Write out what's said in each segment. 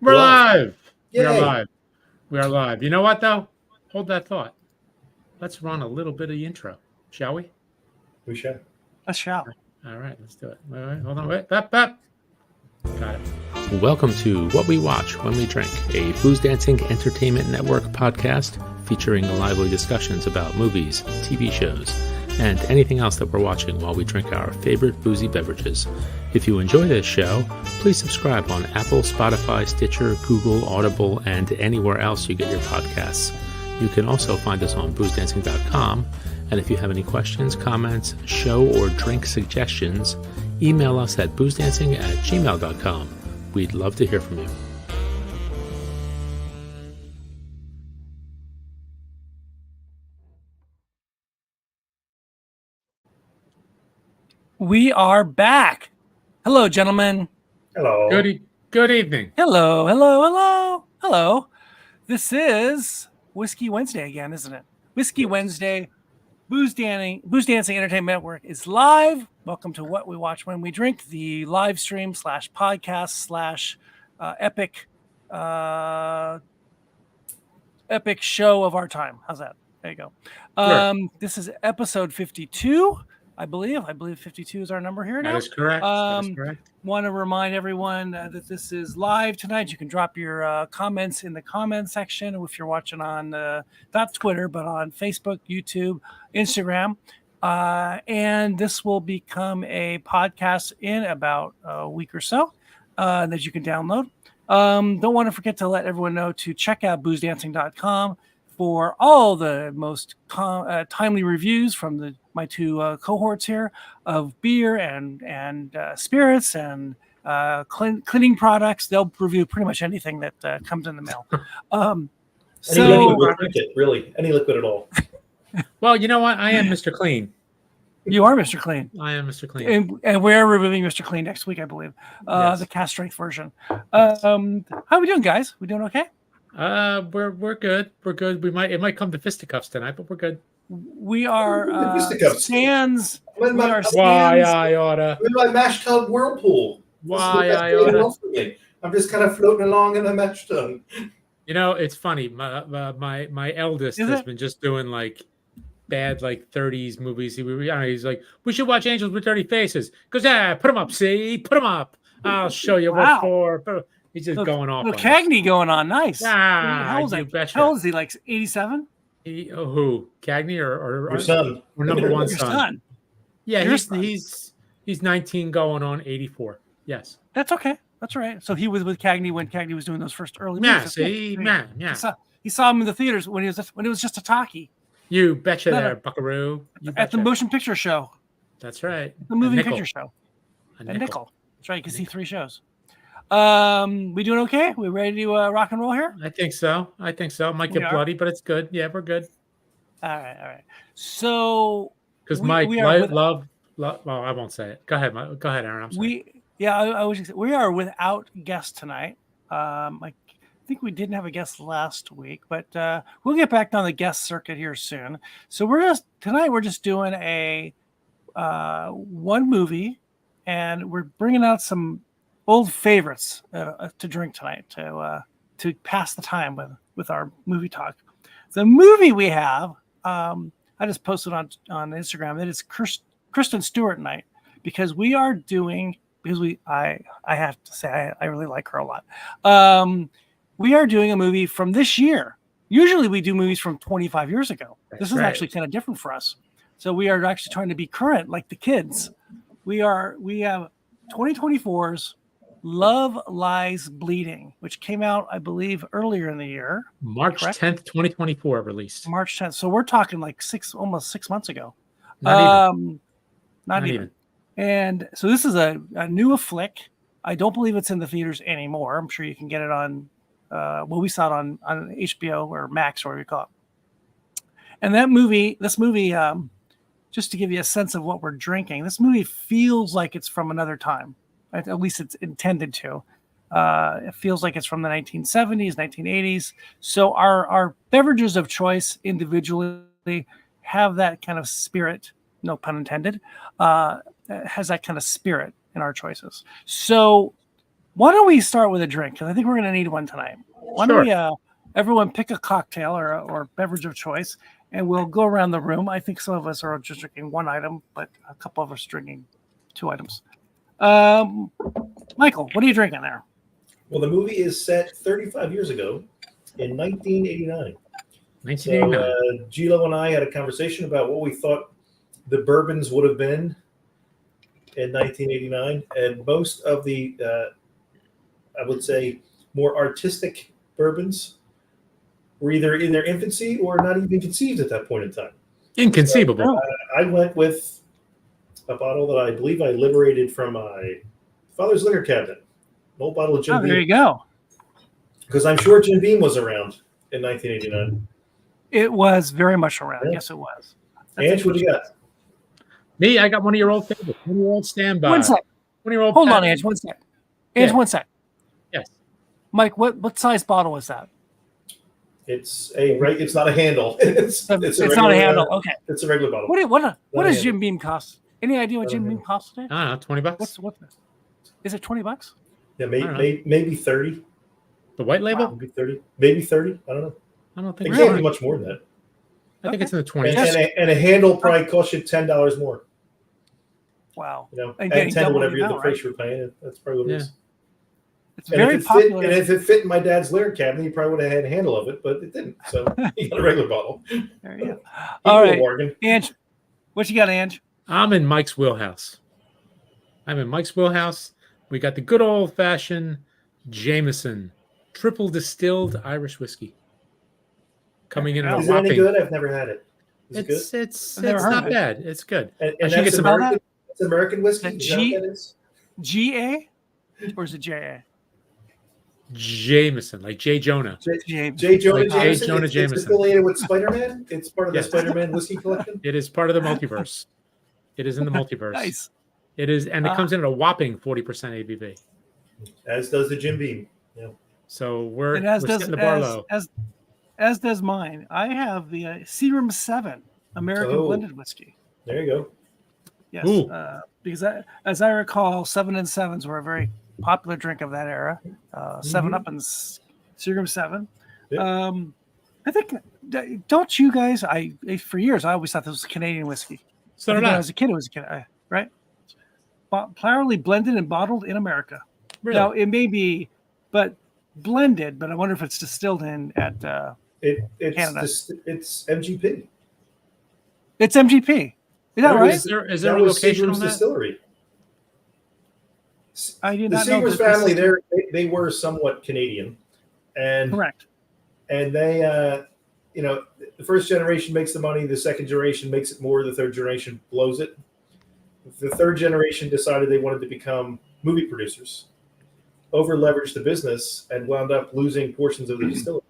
We're live. We are Yay. live. We are live. You know what, though? Hold that thought. Let's run a little bit of the intro, shall we? We shall. Let's shall. All right, let's do it. Wait, hold on. Wait. Got it. Welcome to What We Watch When We Drink, a Booze Dancing Entertainment Network podcast featuring lively discussions about movies, TV shows, and anything else that we're watching while we drink our favorite boozy beverages. If you enjoy this show, please subscribe on Apple, Spotify, Stitcher, Google, Audible, and anywhere else you get your podcasts. You can also find us on boozdancing.com, and if you have any questions, comments, show or drink suggestions, email us at boozdancing@gmail.com. We'd love to hear from you. We are back. Hello, gentlemen. Hello. Good evening. Hello. This is Whiskey Wednesday again, isn't it? Whiskey Wednesday. Booze Dancing Entertainment Network is live. Welcome to What We Watch When We Drink, the live stream / podcast / epic show of our time. How's that? There you go. Sure. This is episode 52. I believe 52 is our number here now. That is correct. Want to remind everyone that this is live tonight. You can drop your comments in the comment section if you're watching on not Twitter, but on Facebook, YouTube, Instagram. And this will become a podcast in about a week or so that you can download. Don't want to forget to let everyone know to check out boozdancing.com for all the most timely reviews from my two cohorts here of beer and spirits and cleaning products. They'll review pretty much anything that comes in the mail. Any liquid will drink it, really. Any liquid at all. Well, you know what? I am Mr. Clean. You are Mr. Clean. I am Mr. Clean. And we're reviewing Mr. Clean next week, I believe. Yes. The cast strength version. How are we doing, guys? We doing okay? We're good. We're good. It might come to fisticuffs tonight, but we're good. We are stands. When We are Why stands. I oughta. I'm in my mash tub whirlpool. Why I oughta. oughta. I'm just kind of floating along in a mash tub. You know, it's funny. My eldest Is has it? been just doing like bad 30s movies. He's like, we should watch Angels with Dirty Faces. Goes, put them up. See, put them up. I'll show you Wow. what for. He's just going off. Little on Cagney going on. Nice. How old is you that? betcha. How old is he? Like 87? Who? Cagney or Your son. or number one Your son? son. Yeah, Your he's 19 going on 84. Yes. That's okay. That's all right. So he was with Cagney when Cagney was doing those first early Yeah. movies. See, yeah. He saw him in the theaters when it was just a talkie You betcha No, there, Buckaroo. You at the betcha. motion picture show, That's right. the moving nickel. picture show. A A nickel. That's right. You can see 3 shows. We doing okay? We ready to rock and roll here? I think so. It might We get are. bloody, but it's good. Yeah, we're good. All right. So Because We- Mike, we are love. Well, I won't say it. Go ahead, Aaron. I'm sorry. we are without guests tonight. I think we didn't have a guest last week, but we'll get back on the guest circuit here soon. So tonight we're just doing a one movie, and we're bringing out some old favorites to drink tonight to pass the time with our movie talk. The movie we have, I just posted on Instagram that it's Kristen Stewart night because we are doing I have to say I really like her a lot. We are doing a movie from this year. Usually we do movies from 25 years ago. This is right. actually kind of different for us. So we are actually trying to be current, like the kids. We have 2024's Love Lies Bleeding, which came out, I believe, earlier in the year. March correct? 10th, 2024 release. March 10th. So we're talking like almost 6 months ago. Not even. Not even. And so this is a new flick. I don't believe it's in the theaters anymore. I'm sure you can get it on. We saw it on HBO or Max, or whatever you call it. And this movie, just to give you a sense of what we're drinking, this movie feels like it's from another time. At least it's intended to. It feels like it's from the 1970s, 1980s. So our beverages of choice individually have that kind of spirit, no pun intended, has that kind of spirit in our choices. So why don't we start with a drink? Because I think we're going to need one tonight. Why don't we everyone pick a cocktail or beverage of choice, and we'll go around the room. I think some of us are just drinking one item, but a couple of us drinking 2 items. Michael, what are you drinking there? Well, the movie is set 35 years ago in 1989. 1989. So, Gilo and I had a conversation about what we thought the bourbons would have been in 1989, and most of the, I would say, more artistic bourbons were either in their infancy or not even conceived at that point in time. Inconceivable. So, I went with a bottle that I believe I liberated from my father's liquor cabinet. An old bottle of Jim Beam. There you go. Because I'm sure Jim Beam was around in 1989. It was very much around. Yeah. Yes, it was. Ange, what do you got? Me, I got one of your old favorites. 1 year old standby. 1 sec. 1 year old. Hold on, Ange. 1 sec. Ange, Yeah. 1 sec. Yes. Mike, what size bottle is that? It's not a handle. It's Not a handle. Okay. It's a regular bottle. What does Jim Beam cost? Any idea what Jim Beam costs today? I don't know, $20. What is it? $20? Yeah, maybe 30. The white label? Maybe 30. Maybe 30. I don't know. I don't think It can't be much more than that. I think it's in the 20s. And a handle probably costs you $10 more. Wow. You know, And and 10 or double whatever the the amount, price you're paying. That's probably what it is. It's very popular. And if it fit in my dad's liquor cabinet, he probably would have had a handle of it, but it didn't. So he got a regular bottle. There you go. All right. Ange, what you got, Ange? I'm in Mike's wheelhouse. We got the good old fashioned Jameson triple distilled Irish whiskey coming in. Is it any good? I've never had it. Is it good? It's not bad. It's good. And that's American. It's American whiskey. GA or is it JA? Jameson, like J. Jonah. J. Jonah like Jameson. Jonah It's Jameson. affiliated with Spider-Man. It's part of the Spider-Man whiskey collection. It is part of the multiverse. It is in the multiverse. Nice. It is, and it comes in at a whopping 40% ABV. As does the Jim Beam. Yeah. So we're setting the bar low. As does mine. I have the Seagram 7 American blended whiskey. There you go. Yes, because as I recall, 7 and 7s were a very popular drink of that era. 7 Up and Seagram 7. Yeah. I think, don't you guys? For years I always thought this was Canadian whiskey. So when I was a kid, it was right. Proudly blended and bottled in America. Really? Now it may be, but blended. But I wonder if it's distilled in at Canada. It's MGP. It's MGP. Is that right? Is there a location on that? Distillery. I did the not know. Seagrams family, they were somewhat Canadian, and correct. And they, the first generation makes the money. The second generation makes it more. The third generation blows it. The third generation decided they wanted to become movie producers, over leveraged the business, and wound up losing portions of the distillery.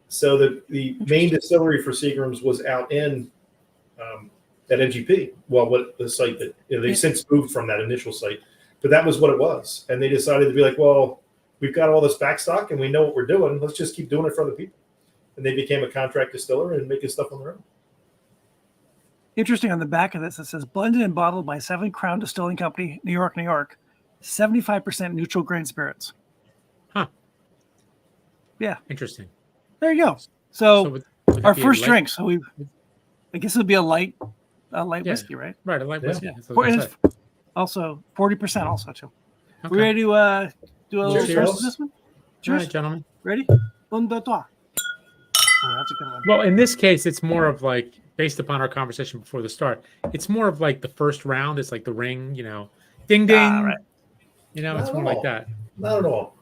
So the main distillery for Seagrams was out in at MGP. Well, what the site that they've since moved from that initial site, but that was what it was. And they decided to be like, well, we've got all this backstock and we know what we're doing. Let's just keep doing it for other people. And they became a contract distiller and making stuff on their own. Interesting, on the back of this, it says blended and bottled by 7 Crown Distilling Company, New York, New York, 75% neutral grain spirits. Huh. Yeah. Interesting. There you go. So would our first drink. So I guess it would be a light whiskey, right? Right, a light whiskey. Yeah. Also 40% also too. Okay. We ready to do a little toast to this one? Cheers. All right, gentlemen. Ready? 1, 2, 3. Oh, that's a good one. Well, in this case, it's more of like, based upon our conversation before the start, it's more of like the first round. It's like the ring, ding, ding. Right. It's more like that. Not at all.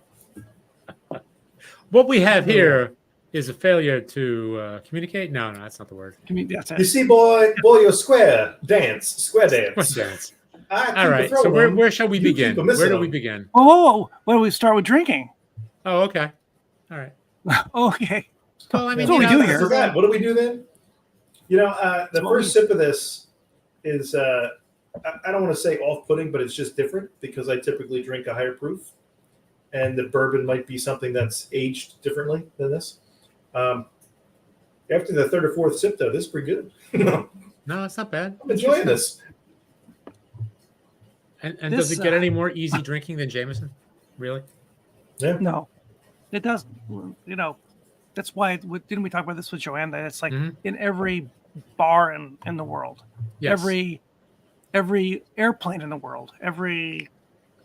What we have here is a failure to communicate. No, that's not the word. You see, boy, you're square dance. All right. So where shall we begin? Where do we begin? Whoa. Why don't we start with drinking? Oh, okay. All right. Okay. Well, I mean, what we do here. What do we do then? The first sip of this is, I don't want to say off-putting, but it's just different because I typically drink a higher proof. And the bourbon might be something that's aged differently than this. After the third or fourth sip, though, this is pretty good. No, it's not bad. I'm enjoying this. And does it get any more easy drinking than Jameson? Really? Yeah. No, it doesn't. You know, that's why didn't we talk about this with Joanne? That it's like in every bar in the world, Yes. every airplane in the world, every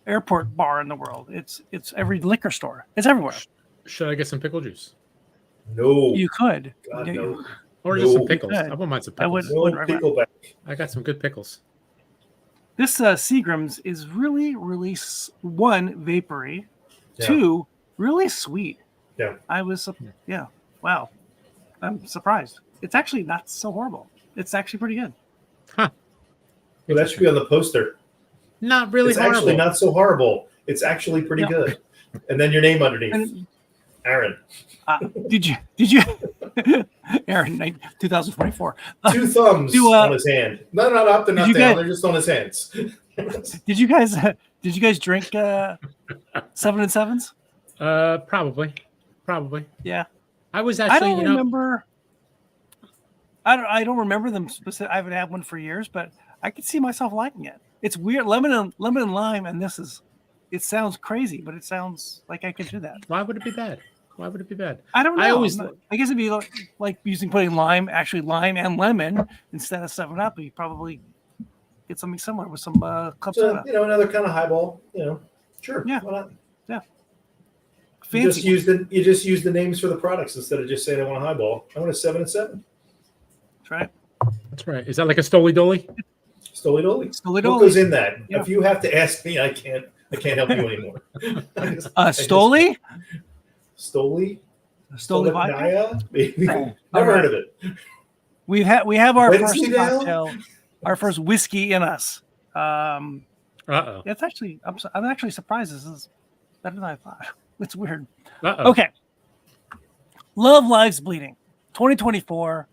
airport bar in the world. It's every liquor store. It's everywhere. Should I get some pickle juice? No. You could. God, no. Or just some No. pickles. I wouldn't mind some pickles. No pickleback. I got some good pickles. This Seagram's is really, really, one, vapory, two, really sweet. Yeah. Wow. I'm surprised. It's actually not so horrible. It's actually pretty good. Huh. Well, that should be on the poster. Not really It's horrible. actually not so horrible. It's actually pretty good. And then your name underneath. Aaron. Did you Aaron, 2024. Two thumbs on his hand. No, not up and not down. They're just on his hands. Did you guys drink 7 and 7s? Probably. Yeah. I was actually. I don't remember. I don't remember them specific. I haven't had one for years, but I could see myself liking it. It's weird, lemon and lime, and this is. It sounds crazy, but it sounds like I could do that. Why would it be bad? I don't know. I guess it'd be like putting lime and lemon instead of 7-Up. You probably get something similar with some club soda. Another kind of highball. Sure. Yeah. Why not? Yeah. You just use the names for the products instead of just saying I want a highball. I want a 7 and 7. That's right. Is that like a Stoli Doli? Stoli Doli. Stoli Doli. What goes in that? Yeah. If you have to ask me, I can't help you anymore. Stoli? Stoli? Stoli vodka? Never heard of it. We have our first Wensleydale? cocktail, our first whiskey in us. It's actually, I'm actually surprised. This is better than I thought. It's weird. Uh-oh. Okay. Love Lives Bleeding, 2024,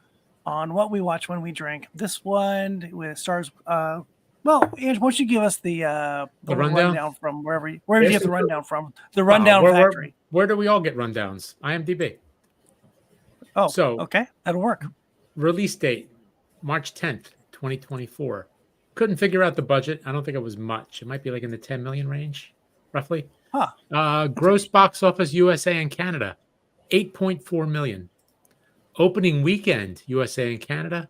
on What We Watch When We Drink. This one with stars. Ange, why don't you give us the rundown from wherever you get the rundown from? The rundown factory. Where do we all get rundowns? IMDb. Oh, so okay, that'll work. Release date, March 10th, 2024. Couldn't figure out the budget. I don't think it was much. It might be like in the 10 million range, roughly. Gross box office USA and Canada, 8.4 million. Opening weekend USA and Canada,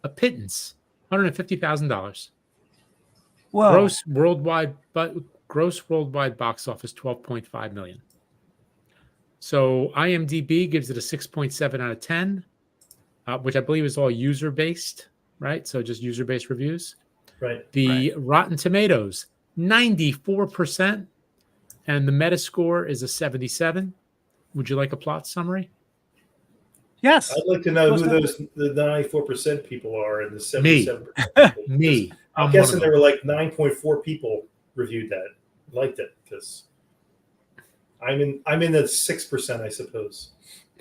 a pittance, $150,000. Whoa. Gross worldwide box office, 12.5 million. So IMDb gives it a 6.7 out of 10, which I believe is all user-based, right? So just user-based reviews. Right. Rotten Tomatoes, 94%, and the Metascore is a 77. Would you like a plot summary? Yes. I'd like to know who the 94% people are and the 77%. Me. I'm guessing there were like 9.4 people reviewed that, liked it, because I'm in the 6%, I suppose.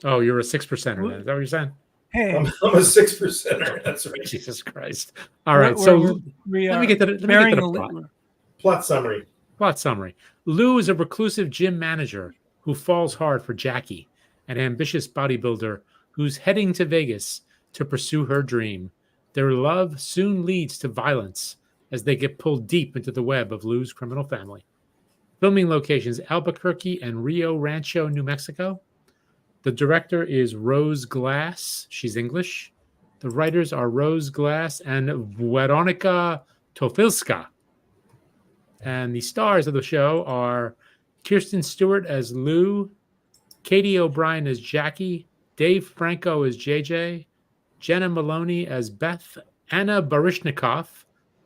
Oh, you're a 6%er then. Is that what you're saying? Hey, I'm a 6%er. That's right. Jesus Christ! All right, let me get the plot summary. Plot summary: Lou is a reclusive gym manager who falls hard for Jackie, an ambitious bodybuilder who's heading to Vegas to pursue her dream. Their love soon leads to violence as they get pulled deep into the web of Lou's criminal family. Filming locations: Albuquerque and Rio Rancho, New Mexico. The director is Rose Glass. She's English. The writers are Rose Glass and Weronika Tofilska. And the stars of the show are Kristen Stewart as Lou, Katy O'Brien as Jackie, Dave Franco as JJ, Jena Malone as Beth, Anna Baryshnikov,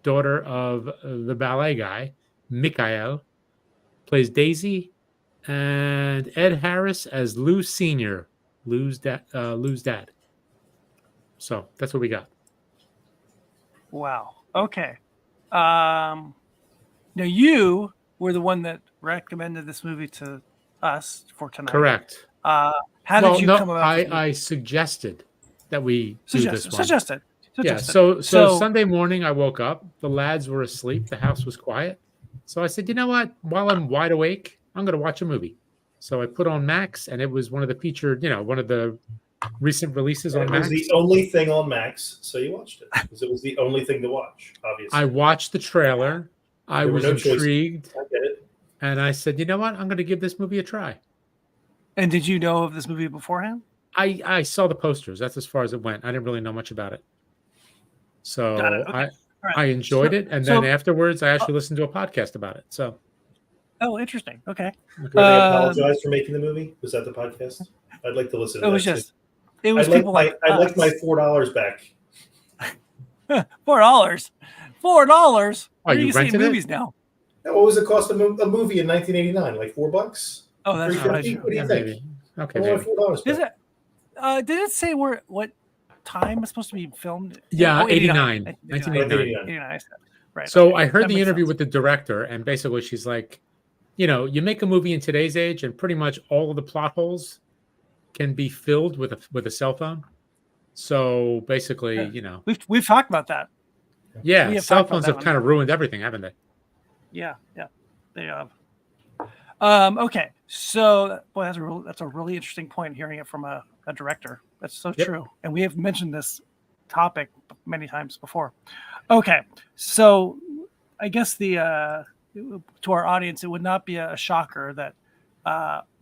daughter of the ballet guy, Mikhail, plays Daisy, and Ed Harris as Lou Sr., Lou's dad. So that's what we got. Wow. Okay. Now you were the one that recommended this movie to us for tonight. Correct. How did you come about? I suggested that we do this one. Suggested. Yeah. So Sunday morning I woke up. The lads were asleep. The house was quiet. So I said, you know what? While I'm wide awake, I'm going to watch a movie. So I put on Max, and it was one of the featured, one of the recent releases on Max. It was the only thing on Max, so you watched it because it was the only thing to watch. Obviously, I watched the trailer. I There were was no choices. intrigued, I get it. and I said, you know what? I'm going to give this movie a try. And did you know of this movie beforehand? I saw the posters. That's as far as it went. I didn't really know much about it. So Got it. Okay. All right. I enjoyed it. And then afterwards, I actually listened to a podcast about it. So. Oh, interesting. Okay. Where they apologize for making the movie? Was that the podcast? I'd like to listen to that. It was people like I'd like my $4 back. $4. $4. Oh, you rented movies it? Now? What was the cost of a movie in 1989? Like $4? Oh, that's right. What do you think? Maybe. Okay. I want $4 Is back. it? Did it say what time it's supposed to be filmed? Yeah, 89. 1989. Right. So okay. I heard the interview sense. with the director, and basically she's like, you make a movie in today's age, and pretty much all of the plot holes can be filled with a cell phone. So basically, we've talked about that. Yeah, cell phones have kind of ruined everything, haven't they? Yeah, they have. Okay, so boy, that's a really interesting point. Hearing it from a director, that's so true. And we have mentioned this topic many times before. Okay, so I guess to our audience, it would not be a shocker that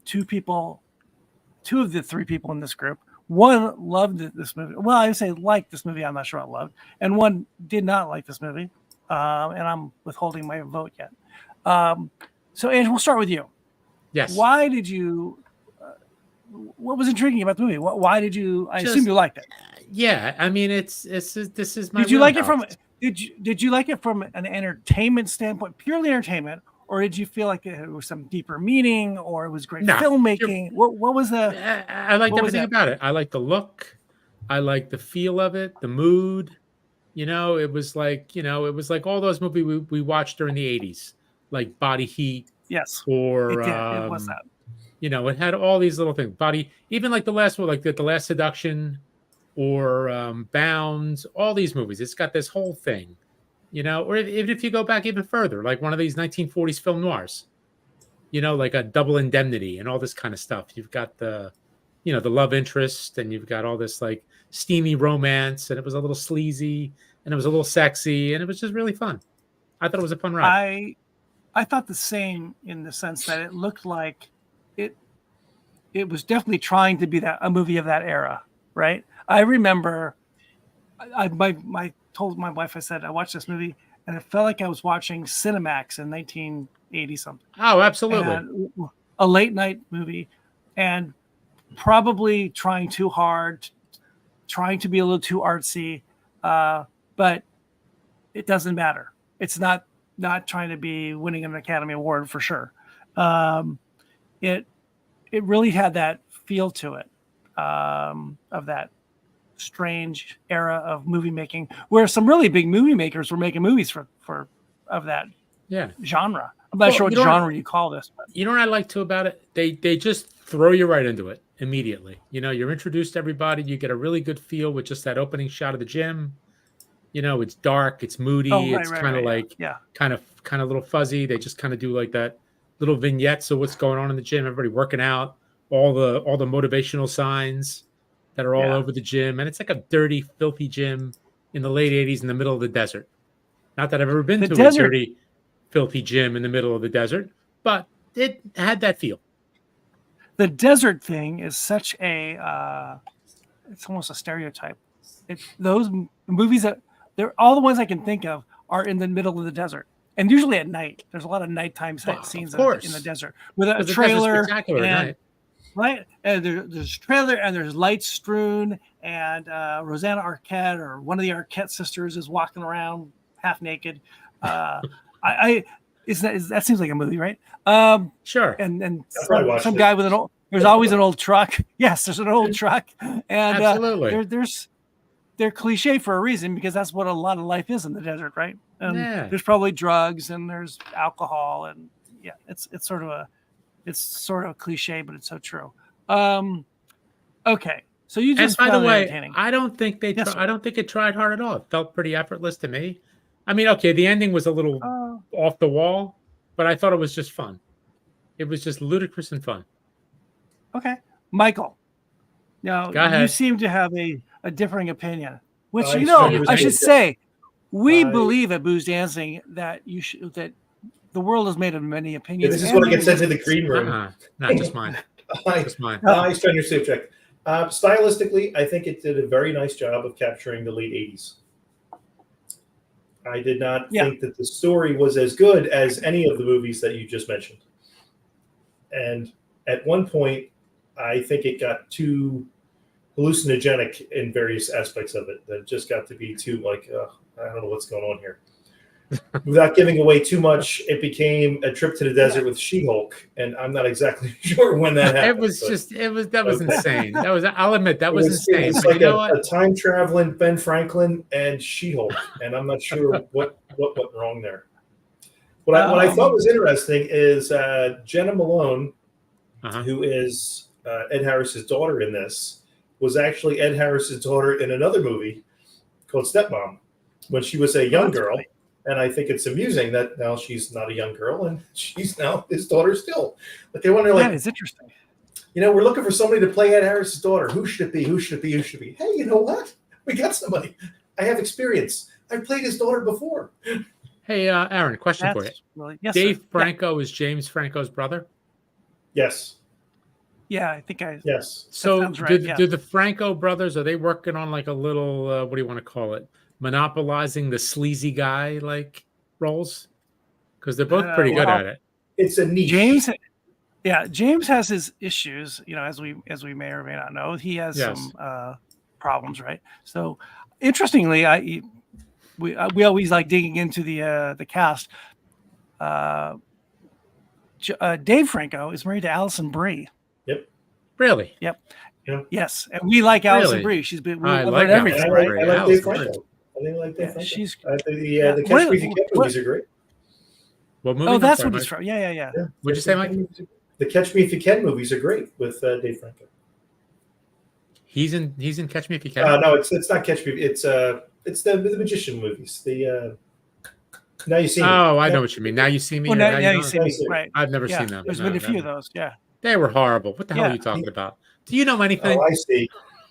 two of the three people in this group, one loved this movie. Well, I would say liked this movie. I'm not sure I loved, and one did not like this movie. And I'm withholding my vote yet. So, Andrew, we'll start with you. Yes. Why did you? What was intriguing about the movie? Why did you? I assume you liked it. Yeah, I mean, this is my. Did you like it from? Did you like it from an entertainment standpoint, purely entertainment, or did you feel like it was some deeper meaning, or it was great filmmaking? What was the? I liked everything about it. I liked the look. I liked the feel of it, the mood. It was like all those movies we watched during the 80s, like Body Heat. Yes. Or it was that. It had all these little things. Even like the last one, like the Last Seduction, or Bounds. All these movies, it's got this whole thing. Or even if you go back even further, like one of these 1940s film noirs. Like a Double Indemnity and all this kind of stuff. You've got the love interest, and you've got all this like steamy romance, and it was a little sleazy, and it was a little sexy, and it was just really fun. I thought it was a fun ride. I thought the same, in the sense that it looked like it was definitely trying to be a movie of that era, right? I remember I told my wife, I said I watched this movie and it felt like I was watching Cinemax in 1980 something. Oh, absolutely. And a late night movie, and probably trying too hard, trying to be a little too artsy, but it doesn't matter. It's not trying to be winning an Academy Award for sure. It really had that feel to it, of that strange era of movie making, where some really big movie makers were making movies of that genre. I'm not sure what genre you call this. But. You know what I like too about it? They just throw you right into it immediately. You're introduced to everybody. You get a really good feel with just that opening shot of the gym. It's dark, it's moody, it's kind of like kind of a little fuzzy. They just kind of do like that little vignettes of what's going on in the gym, everybody working out, all the motivational signs that are all over the gym. And it's like a dirty, filthy gym in the late 80s in the middle of the desert. Not that I've ever been to a dirty, filthy gym in the middle of the desert, but it had that feel. The desert thing is such it's almost a stereotype. Those movies they're all the ones I can think of are in the middle of the desert, and usually at night. There's a lot of nighttime scenes in the desert with a trailer, right? And there's a trailer, and there's lights strewn, and Rosanna Arquette or one of the Arquette sisters is walking around half naked. That seems like a movie, right? Sure. And some guy with there's always an old truck. Yes, there's an old truck, and absolutely. They're cliche for a reason, because that's what a lot of life is in the desert, right? There's probably drugs and there's alcohol, and it's sort of cliche, but it's so true. Okay, so you just and by the way, entertaining. I don't think I don't think it tried hard at all. It felt pretty effortless to me. I mean, okay, the ending was a little off the wall, but I thought it was just fun. It was just ludicrous and fun. Okay, Michael. Now you seem to have a differing opinion, which I should say, We believe at Booze Dancing that that the world is made of many opinions. This is what I get sent to the green room. Not just mine. Just mine. Nice turn your subject. Stylistically, I think it did a very nice job of capturing the late 80s. I did not think that the story was as good as any of the movies that you just mentioned. And at one point, I think it got too hallucinogenic in various aspects of it. That it just got to be too like, I don't know what's going on here. Without giving away too much, it became a trip to the desert with She-Hulk, and I'm not exactly sure when that happened. That was insane. I'll admit that was insane. It's like a time traveling Ben Franklin and She-Hulk, and I'm not sure what went wrong there. What I thought was interesting is Jena Malone, who is Ed Harris's daughter in this, was actually Ed Harris's daughter in another movie called Stepmom when she was a young girl. Right. And I think it's amusing that now she's not a young girl and she's now his daughter still. But they wonder, like, that is interesting. We're looking for somebody to play Ed Harris's daughter. Who should it be? Who should it be? Who should it be? Hey, you know what? We got somebody. I have experience. I've played his daughter before. Hey, Aaron, question for you. Really, yes, Dave Franco is James Franco's brother? Yes. Yeah, I think Yes. So right, do the Franco brothers, are they working on like a little, what do you want to call it? Monopolizing the sleazy guy like roles? Because they're both pretty good at it. It's a niche. James has his issues, as we may or may not know. He has some problems, right? So interestingly, we always like digging into the cast. Dave Franco is married to Alison Brie. Yep. Really? Yep. Yeah. Yes, and we like Alison Brie. She's been I like everything. I like Dave Franco. I think like Dave Franco. She's the Catch Me If You Can movies are great. What movie? Oh, that's what he's from. Yeah. What'd you say, Mike? The Catch Me If You Can movies are great with Dave Franco. He's in Catch Me If You Can. No, it's not Catch Me. It's the magician movies. The Now You See Me. Oh, I know what you mean. Now You See Me. Well, now you see me. Right. I've never seen them. There's been a few of those. Yeah. They were horrible. What the hell are you talking about? Do you know anything? Oh,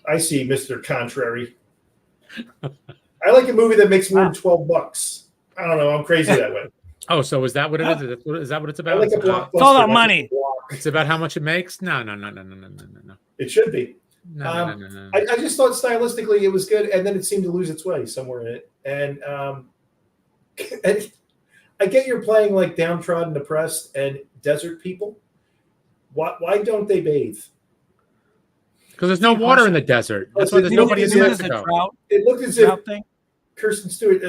I see, Mr. Contrary. I like a movie that makes more than $12. I don't know. I'm crazy that way. Oh, so is that what it is? Is that what it's about? I like a blockbuster. It's all about money. It's about how much it makes? No. It should be. No. I just thought stylistically it was good, and then it seemed to lose its way somewhere in it. And I get you're playing like downtrodden, oppressed, and desert people. Why don't they bathe? Because there's no water in the desert. That's why there's nobody in Mexico. It looked as if Kristen Stewart,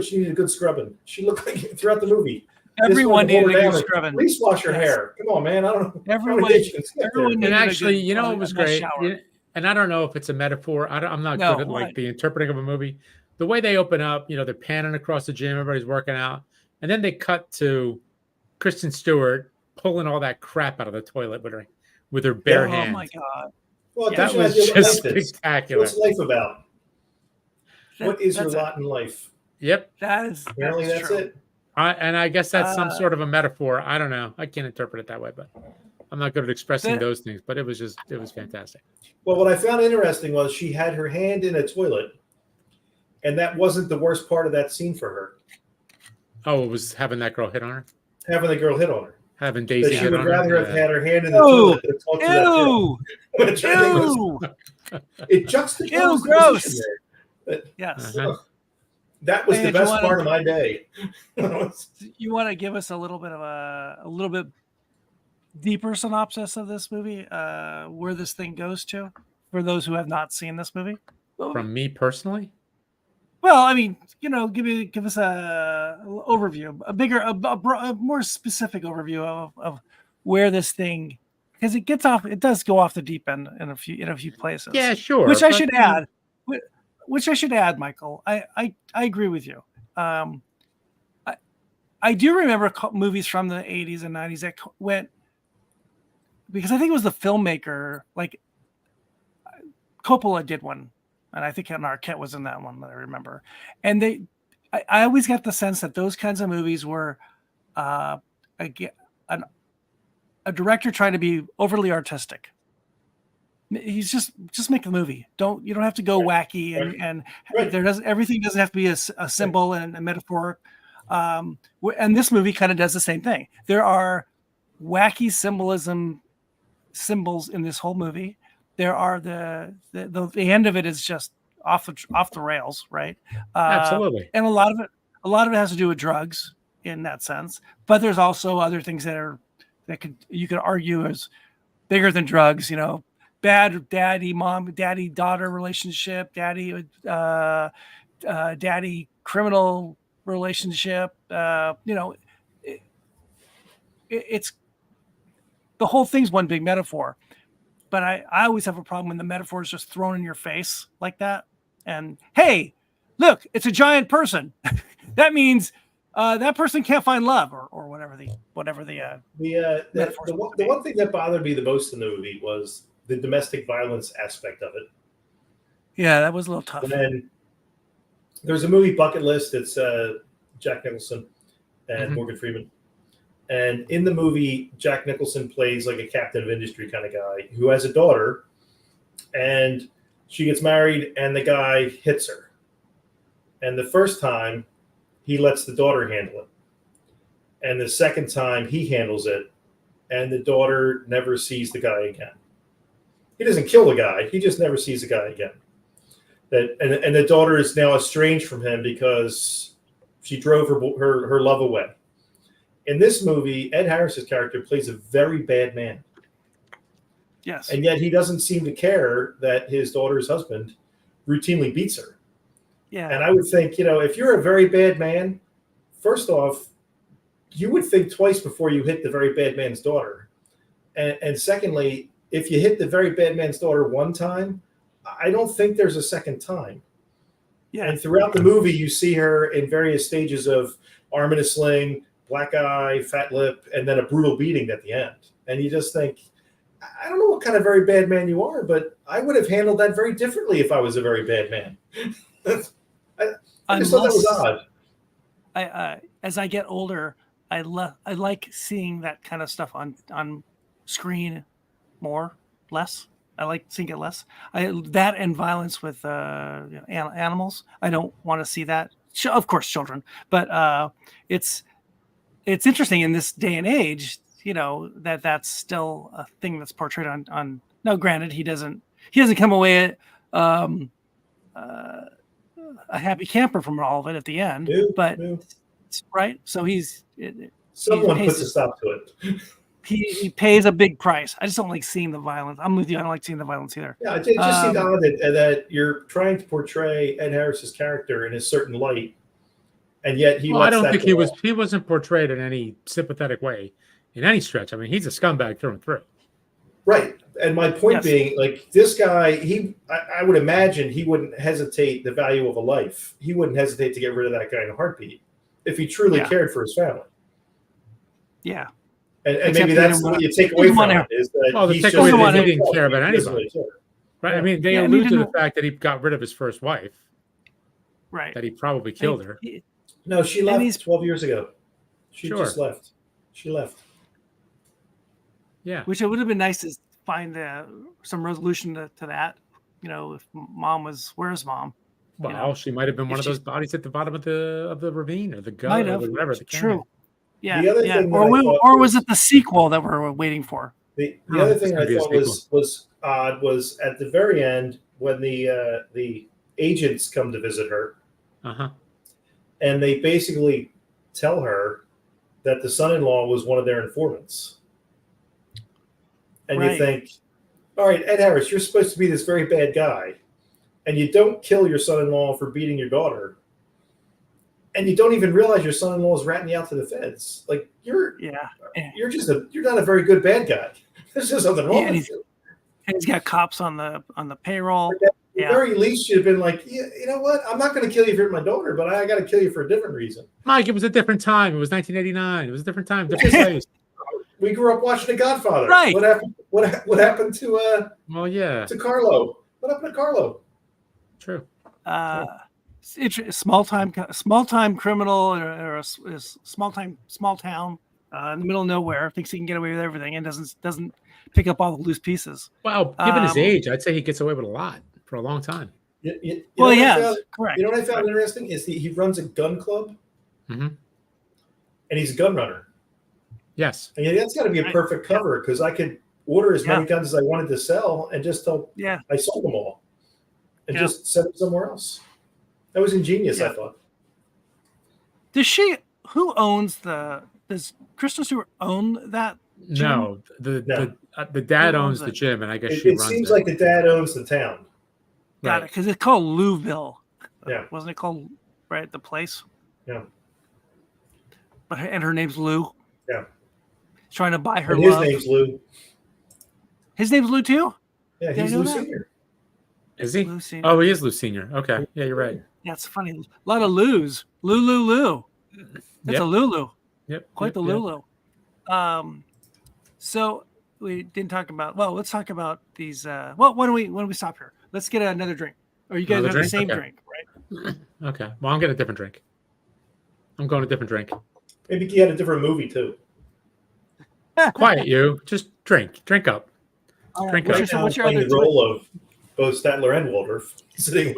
she needed a good scrubbing. She looked like throughout the movie. Everyone needed a good scrubbing. Please wash your hair. Come on, man. I don't know. Everyone and actually, you know, it was great. And I don't know if it's a metaphor. I'm not good at like the interpreting of a movie. The way they open up, they're panning across the gym, everybody's working out, and then they cut to Kristen Stewart pulling all that crap out of the toilet with her bare hands. Oh my god! Well, that was just spectacular. What's life about? What is your lot in life? Yep. Apparently that's it. And I guess that's some sort of a metaphor. I don't know. I can't interpret it that way, but I'm not good at expressing those things. But it was fantastic. Well, what I found interesting was she had her hand in a toilet, and that wasn't the worst part of that scene for her. Oh, it was having that girl hit on her? Having the girl hit on her. Having Daisy hit on her? She would rather have had her hand in the toilet than talk to that girl. It juxtaposed gross. But, yes. That was the best part of my day. You want to give us a little bit deeper synopsis of this movie, where this thing goes to, for those who have not seen this movie? From me personally? Well, I mean, give us a overview, a more specific overview of where this thing, because it does go off the deep end in a few places. Yeah, sure. Which I should add, Michael. I agree with you. I do remember movies from the 80s and 90s that went, because I think it was the filmmaker, like Coppola did one, and I think Arquette was in that one that I remember. And I always got the sense that those kinds of movies were a director trying to be overly artistic. he's just make the movie. You don't have to go wacky and everything doesn't have to be a symbol and a metaphor. And this movie kind of does the same thing. There are wacky symbols in this whole movie. There are the end of it is just off the rails, right? Absolutely. And a lot of it has to do with drugs in that sense. But there's also other things that you could argue is bigger than drugs. Bad daddy daughter relationship, daddy criminal relationship. It's the whole thing's one big metaphor. But I always have a problem when the metaphor is just thrown in your face like that. And hey, look, it's a giant person. That means that person can't find love, or whatever the one thing that bothered me the most in the movie was the domestic violence aspect of it. Yeah, that was a little tough. And then there's a movie Bucket List. It's Jack Nicholson and Morgan Freeman. And in the movie, Jack Nicholson plays like a captain of industry kind of guy who has a daughter, and she gets married, and the guy hits her. And the first time, he lets the daughter handle it. And the second time, he handles it, and the daughter never sees the guy again. He doesn't kill the guy. He just never sees the guy again. And the daughter is now estranged from him because she drove her love away. In this movie, Ed Harris's character plays a very bad man. Yes. And yet he doesn't seem to care that his daughter's husband routinely beats her. Yeah. And I would think, if you're a very bad man, first off, you would think twice before you hit the very bad man's daughter. And secondly, if you hit the very bad man's daughter one time, I don't think there's a second time. Yeah. And throughout the movie, you see her in various stages of arm in a sling, black eye, fat lip, and then a brutal beating at the end. And you just think, I don't know what kind of very bad man you are, but I would have handled that very differently if I was a very bad man. I just thought that was odd. As I get older, I like seeing that kind of stuff on screen less. I like seeing it less. That and violence with animals. I don't want to see that. Of course, children, but it's interesting in this day and age, that's still a thing that's portrayed on. Now, granted, he doesn't come away a happy camper from all of it at the end, but right. So someone puts a stop to it. He pays a big price. I just don't like seeing the violence. I'm with you. I don't like seeing the violence either. Yeah, it just seemed odd that you're trying to portray Ed Harris's character in a certain light, and yet he. Well, I don't think he wasn't portrayed in any sympathetic way, in any stretch. I mean, he's a scumbag through and through. Right, and my point being, like this guy, I would imagine he wouldn't hesitate the value of a life. He wouldn't hesitate to get rid of that guy in a heartbeat if he truly cared for his family. Yeah. And maybe that's what you take away from it is that he didn't care about anybody. Right? I mean, they allude to the fact that he got rid of his first wife. Right. That he probably killed her. No, she left 12 years ago. She just left. She left. Yeah. Which it would have been nice to find some resolution to that. If mom was, where's mom? Well, she might have been one of those bodies at the bottom of the ravine or the gut or whatever. True. Yeah, the other thing or was it the sequel that we're waiting for? The other thing I thought was odd was at the very end when the agents come to visit her, and they basically tell her that the son-in-law was one of their informants, and you think, all right, Ed Harris, you're supposed to be this very bad guy, and you don't kill your son-in-law for beating your daughter. And you don't even realize your son-in-law is ratting you out to the feds. Like you're not a very good bad guy. There's just something wrong with you. And he's got cops on the payroll. At the very least, you'd have been like, you know what? I'm not going to kill you for my daughter, but I got to kill you for a different reason. Mike, it was a different time. It was 1989. It was a different time, different place. We grew up watching The Godfather. Right. What happened to? To Carlo. What happened to Carlo? True. It's small time criminal or a small town in the middle of nowhere, thinks he can get away with everything, and doesn't pick up all the loose pieces. Well, given his age, I'd say he gets away with a lot for a long time. Well, he has. Correct. You know what I found interesting is he runs a gun club, and he's a gun runner. Yes. And that's got to be a perfect cover because I could order as many guns as I wanted to sell and just tell I sold them all and just send them somewhere else. That was ingenious, I thought. Who owns does Kristen Stewart own that gym? No, the dad owns the gym, and I guess she runs it. It seems like the dad owns the town. Got it, because it's called Louville. Yeah. Wasn't it called, right, the place? Yeah. And her name's Lou. Yeah. He's trying to buy her and love. His name's Lou. His name's Lou, too? Yeah, he's Lou Sr. Is he? Lou Sr. Oh, he is Lou Sr. Okay. Yeah, you're right. Yeah, it's funny. A lot of Lou's. Lou. That's a Lulu. Yep. Quite the Lulu. So we didn't talk about. Well, let's talk about these. When do we stop here? Let's get another drink. Or you guys have the same drink, right? Okay. Well, I'm getting a different drink. I'm going a different drink. Maybe he had a different movie too. Quiet, you. Just drink. Drink up. Drink up. What's your other role of both Statler and Waldorf sitting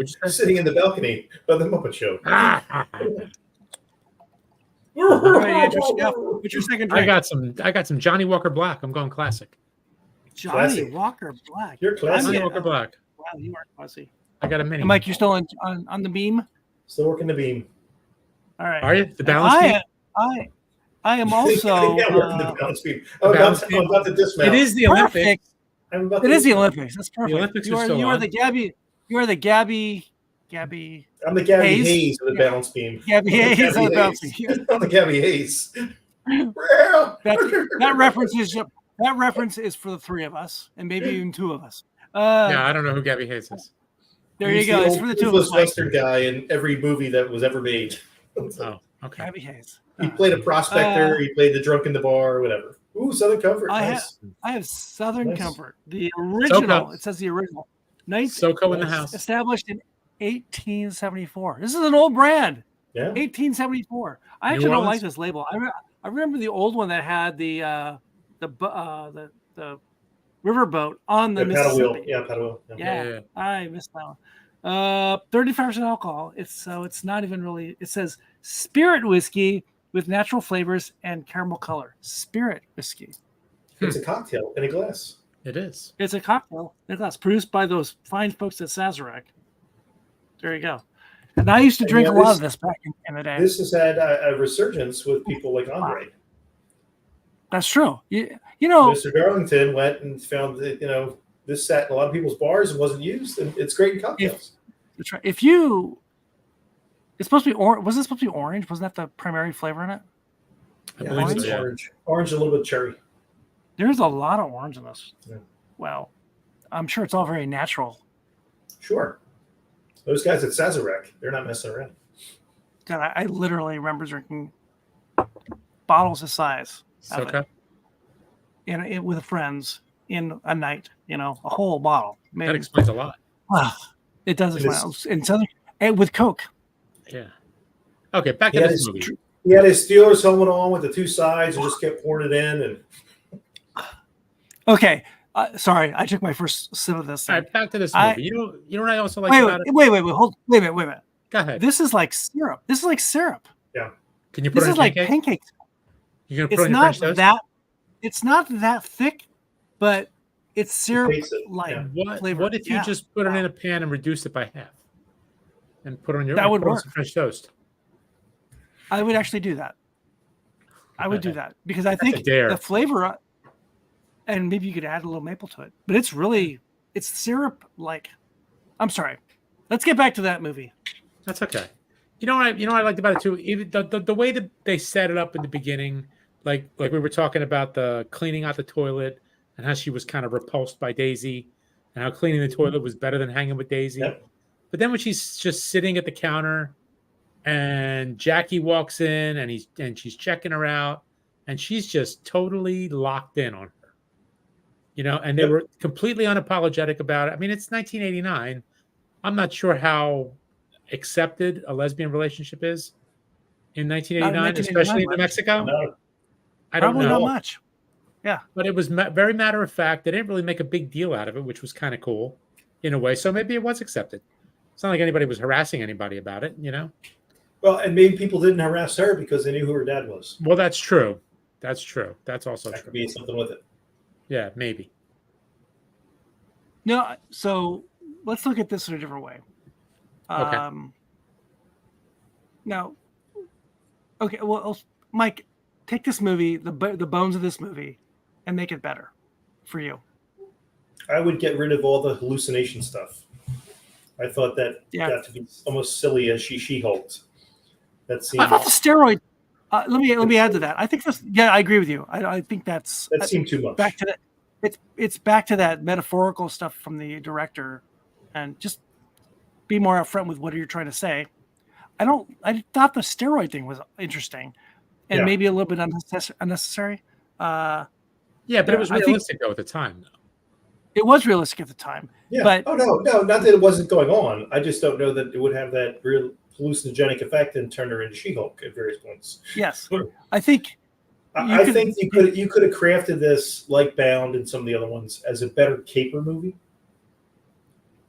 in the balcony of the Muppet Show? What's your second drink? I got some Johnny Walker Black. I'm going classic. Johnny Walker Black. You're classic. Johnny Walker Black. Wow, you are classy. I got a mini. And Mike, you're still on the beam? Still working the beam. All right. Are you? The balance beam? I am also working the balance beam. I'm about to dismount. It is the Olympics. It is the Olympics. That's perfect. The Olympics you are the Gabby. You are the Gabby. I'm the Gabby Hayes of the balance beam. Gabby Hayes of the balance beam. I'm the Gabby Hayes. That reference is for the three of us, and maybe even two of us. Yeah, I don't know who Gabby Hayes is. There you go. It's for the two of us. Western guy in every movie that was ever made. Oh, okay. Gabby Hayes. He played a prospector. He played the drunk in the bar, whatever. Ooh, Southern Comfort. I have Southern Comfort. The original. SoCo. It says the original. SoCo in the house. Established in 1874. This is an old brand. Yeah. 1874. I actually don't like this label. I remember the old one that had the riverboat on the Mississippi. Paddle wheel. Yeah, I missed that one. 35% alcohol. It's not even really. It says spirit whiskey with natural flavors and caramel color. Spirit whiskey. It's a cocktail in a glass. It is. It's a cocktail in a glass produced by those fine folks at Sazerac. There you go. And I used to drink a lot of this back in the day. This has had a resurgence with people like Andre. That's true. You know, Mr. Darlington went and found that this sat in a lot of people's bars and wasn't used, and it's great in cocktails. It's supposed to be orange. Was it supposed to be orange? Wasn't that the primary flavor in it? I believe it's orange. Orange, a little bit of cherry. There's a lot of orange in this. Yeah. Well, I'm sure it's all very natural. Sure. Those guys at Sazerac, they're not messing around. God, I literally remember drinking bottles of size. Okay. With friends in a night, a whole bottle. Maybe. That explains a lot. Well, it does explain. And with Coke. Yeah. Okay, back to this movie. He had his Steelers helmet on with the two sides and just kept pouring it in. And okay. Sorry, I took my first sip of this. All right, back to this movie. You know what I also like about it? Wait a minute. Go ahead. This is like syrup. Yeah. Can you put this it is like pancakes. You're gonna put it in French toast? It's not that thick, but it's syrup like flavor. What if you just put it in a pan and reduce it by half, and put it on your that would work. French toast? I would actually do that. I would do that because I think the flavor, and maybe you could add a little maple to it. But it's syrup like. I'm sorry. Let's get back to that movie. That's okay. You know what I liked about it too. Even the way that they set it up in the beginning, like we were talking about the cleaning out the toilet and how she was kind of repulsed by Daisy, and how cleaning the toilet was better than hanging with Daisy. Yep. But then when she's just sitting at the counter, and Jackie walks in and she's checking her out, and she's just totally locked in on her. And they were completely unapologetic about it. I mean, it's 1989. I'm not sure how accepted a lesbian relationship is in 1989, especially in New Mexico. I don't Probably know. not much. Yeah. But it was very matter of fact. They didn't really make a big deal out of it, which was kind of cool in a way. So maybe it was accepted. It's not like anybody was harassing anybody about it, you know? Well, and maybe people didn't harass her because they knew who her dad was. Well, that's true. That's true. That's also That true. could be something with it. Yeah, maybe. No, so let's look at this in a different way. Okay. Now, okay, well, Mike, take this movie, the bones of this movie, and make it better for you. I would get rid of all the hallucination stuff. I thought that got to be almost silly as she hulked. That seemed. I thought the steroid. Let me add to that. I think this. Yeah, I agree with you. I think that seemed too much. Back to that. It's back to that metaphorical stuff from the director, and just be more upfront with what you're trying to say. I thought the steroid thing was interesting, and maybe a little bit unnecessary. Yeah, but it was realistic though at the time. It was realistic at the time. Yeah. But no, not that it wasn't going on. I just don't know that it would have that real hallucinogenic effect and turn her into She-Hulk at various points. Yes, I think. I think you could have crafted this like Bound and some of the other ones as a better caper movie,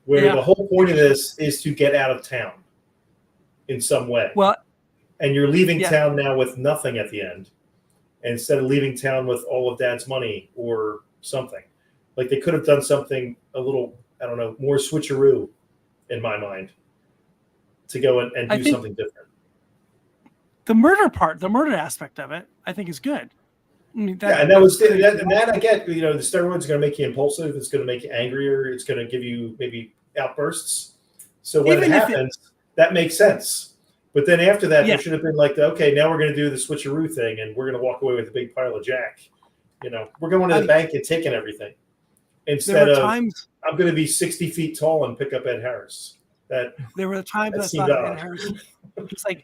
where the whole point of this is to get out of town in some way. Well, and you're leaving town now with nothing at the end, instead of leaving town with all of Dad's money or something. Like they could have done something a little, I don't know, more switcheroo in my mind to go and do something different. The murder aspect of it, I think is good. I mean, and that I get. You know, the steroids are going to make you impulsive. It's going to make you angrier. It's going to give you maybe outbursts. So when it happens, that makes sense. But then after that, there should have been like, okay, now we're going to do the switcheroo thing, and we're going to walk away with a big pile of jack. You know, we're going to the bank and taking everything. Instead of, I'm going to be 60 feet tall and pick up Ed Harris. There were times I thought Ed Harris,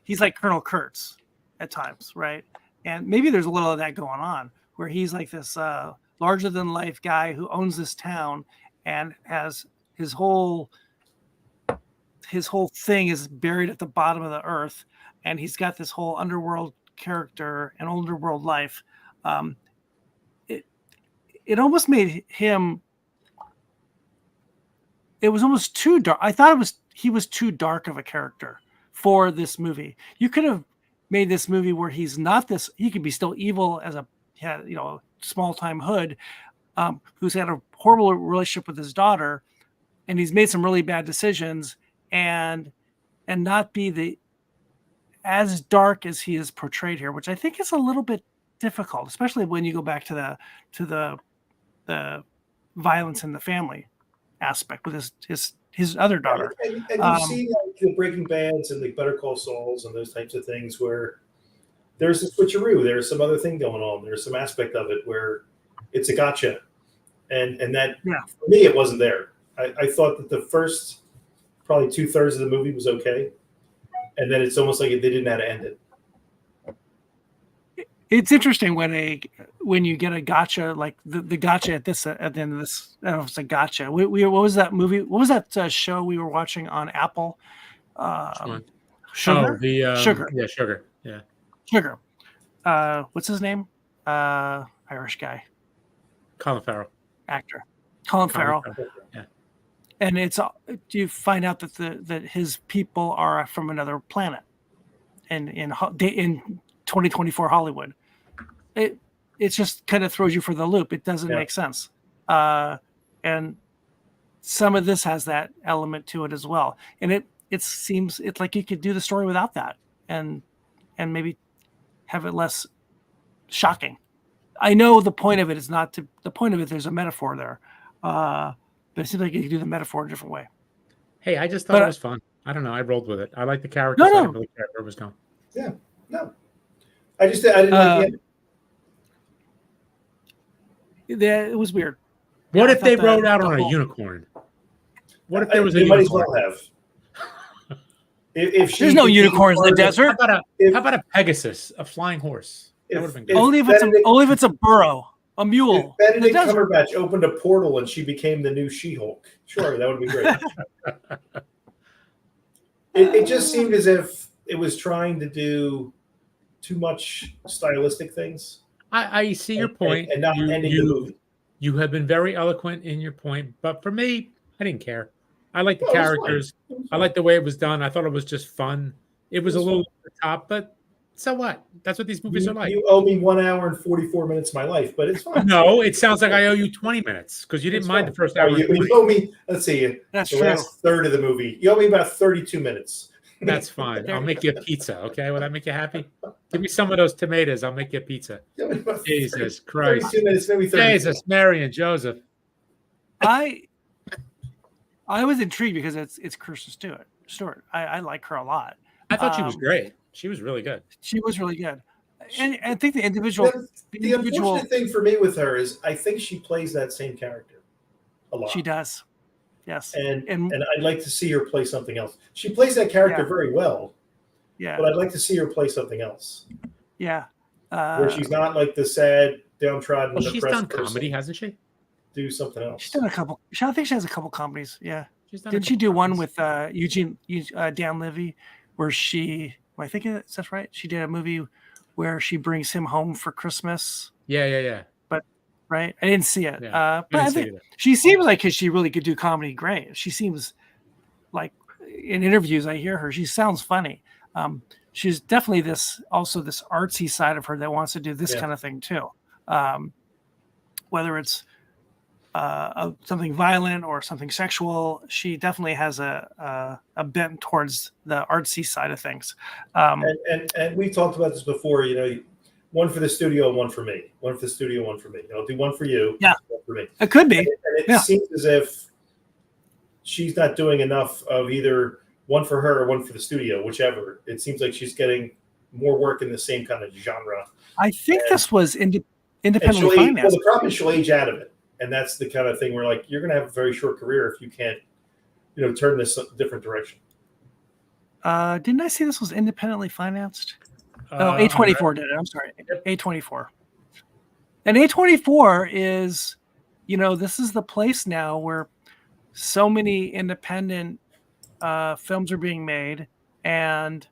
he's like Colonel Kurtz at times, right? And maybe there's a little of that going on where he's like this larger than life guy who owns this town and has his whole thing is buried at the bottom of the earth, and he's got this whole underworld character and underworld life. It almost made him. It was almost too dark. I thought he was too dark of a character for this movie. You could have made this movie where he's not this. He could be still evil as a small time hood who's had a horrible relationship with his daughter, and he's made some really bad decisions, and not be as dark as he is portrayed here, which I think is a little bit difficult, especially when you go back to the violence in the family aspect with his other daughter. And you've seen like the Breaking Bads and the Better Call Sauls and those types of things where there's a switcheroo, there's some other thing going on, there's some aspect of it where it's a gotcha, and that for me it wasn't there. I thought that the first probably 2/3 of the movie was okay, and then it's almost like they didn't know how to end it. It's interesting when you get a gotcha, like the gotcha at the end of this. I don't know if it's a gotcha. What was that movie? What was that show we were watching on Apple? Sugar. Sugar. Yeah, Sugar. Yeah. Sugar. What's his name? Irish guy. Colin Farrell. Actor. Colin Farrell. Yeah. And you find out that his people are from another planet, and in 2024 Hollywood. It just kind of throws you for the loop. It doesn't make sense. And some of this has that element to it as well. And it seems it's like you could do the story without that and maybe have it less shocking. I know the point of it is not to the point of it. There's a metaphor there. But it seems like you could do the metaphor a different way. Hey, I just thought it was fun. I don't know. I rolled with it. I like the character. I didn't really care where it was going. Yeah. No. I didn't like it. It was weird. What if they rode out on a unicorn? What if there was a unicorn? Might as well have. There's no unicorns in the desert. How about a Pegasus, a flying horse? That would have been good. Only if it's a burro, a mule. If Benedict Cumberbatch opened a portal and she became the new She-Hulk. Sure, that would be great. It just seemed as if it was trying to do too much stylistic things. I see your point. and not ending the movie. You have been very eloquent in your point, but for me, I didn't care. I like the No, it was characters. fine. It was I fine. like the way it was done. I thought it was just fun. It was a little fun. over the top, but so what? That's what these movies are like. You owe me 1 hour and 44 minutes of my life, but it's fine. No, it sounds like I owe you 20 minutes because you didn't mind the first hour. You owe me, let's see, That's the true. last third of the movie. You owe me about 32 minutes. That's fine. I'll make you a pizza. Okay, will that make you happy? Give me some of those tomatoes. I'll make you a pizza. Jesus Christ! 32 minutes, maybe 30. Jesus, Mary and Joseph. I was intrigued because it's Kristen Stewart. I like her a lot. I thought she was great. She was really good. She was really good, and I think the individual. The unfortunate thing for me with her is I think she plays that same character a lot. She does. Yes. And I'd like to see her play something else. She plays that character very well. Yeah. But I'd like to see her play something else. Yeah. Where she's not like the sad, downtrodden, well, she's done person. comedy, hasn't she? Do something else. She's done a couple. I think she has a couple comedies. Yeah. Didn't she do one with Dan Levy, where she? Well, I think that's right. She did a movie where she brings him home for Christmas. Yeah. But right, I didn't see it. Yeah, but I think she seems like she really could do comedy great. She seems like in interviews I hear her, she sounds funny. She's definitely this artsy side of her that wants to do this kind of thing too. Whether it's something violent or something sexual, she definitely has a bent towards the artsy side of things. And we talked about this before. One for the studio, one for me. One for the studio, one for me. I'll do one for you. Yeah, one for me. It could be. And it seems as if she's not doing enough of either one for her or one for the studio, whichever. It seems like she's getting more work in the same kind of genre. I think this was independently financed. Well, the problem is she'll age out of it. And that's the kind of thing where, like, you're going to have a very short career if you can't, turn this different direction. Didn't I see this was independently financed? A24 did it. I'm sorry. A24. And A24 is, this is the place now where so many independent films are being made and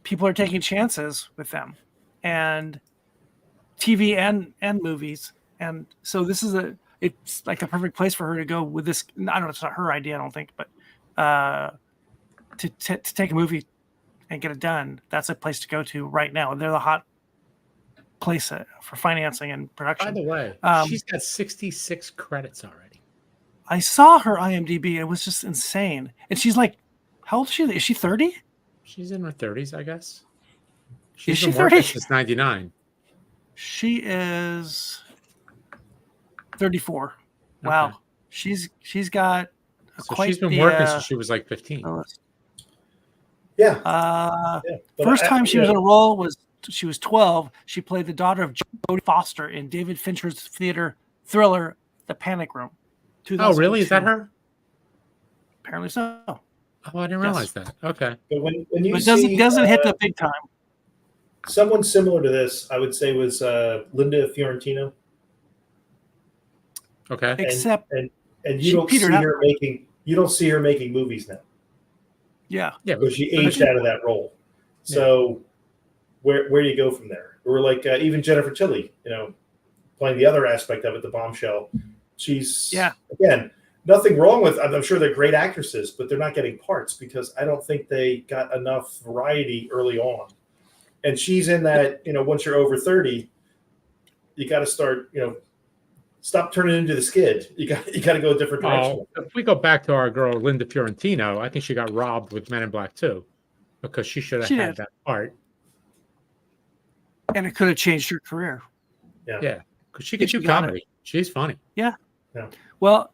people are taking chances with them, and TV and movies. And so this is it's like the perfect place for her to go with this. I don't know, it's not her idea, I don't think, but to take a movie and get it done, that's a place to go to right now. They're the hot place for financing and production. By the way, she's got 66 credits already. I saw her IMDb, and it was just insane. And she's like, how old is she? Is she 30? She's in her 30s, I guess. Is she 30? Since 99. She is 34. Okay. Wow. She's got she's been working since she was like 15. Yeah. First time she was in a role was she was 12. She played the daughter of Jodie Foster in David Fincher's theater thriller The Panic Room. Oh, really? Is that her? Apparently so. Oh, I didn't realize that. Okay. But when you doesn't hit the big time. Someone similar to this, I would say, was Linda Fiorentino. Okay. Except and you don't see her making movies now. Yeah. Yeah. Because she aged out of that role. So where do you go from there? Or like even Jennifer Tilly, playing the other aspect of it, the bombshell. She's again, nothing wrong with. I'm sure they're great actresses, but they're not getting parts because I don't think they got enough variety early on. And she's in that, once you're over 30, you got to start, stop turning into the skid. You got to go a different direction. If we go back to our girl Linda Fiorentino, I think she got robbed with Men in Black 2 because she should have had that part. And it could have changed her career. Yeah, because she could do comedy. She's funny. Yeah. Well,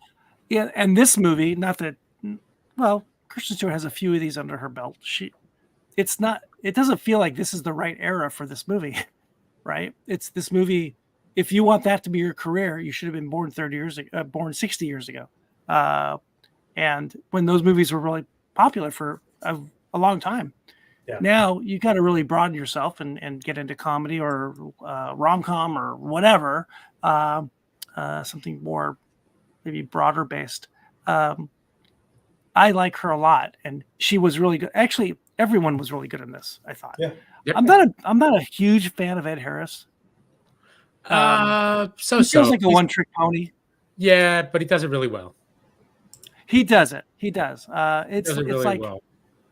and this movie, Kristen Stewart has a few of these under her belt. It doesn't feel like this is the right era for this movie, right? It's this movie. If you want that to be your career, you should have been born 60 years ago. And when those movies were really popular for a long time. Yeah. Now you got to really broaden yourself and get into comedy or rom-com or whatever, something more maybe broader based. I like her a lot, and she was really good. Actually, everyone was really good in this, I thought. Yeah. Yep. I'm not a huge fan of Ed Harris. He feels like a one-trick pony. Yeah, but he does it really well. He does it. He does. It's really like well.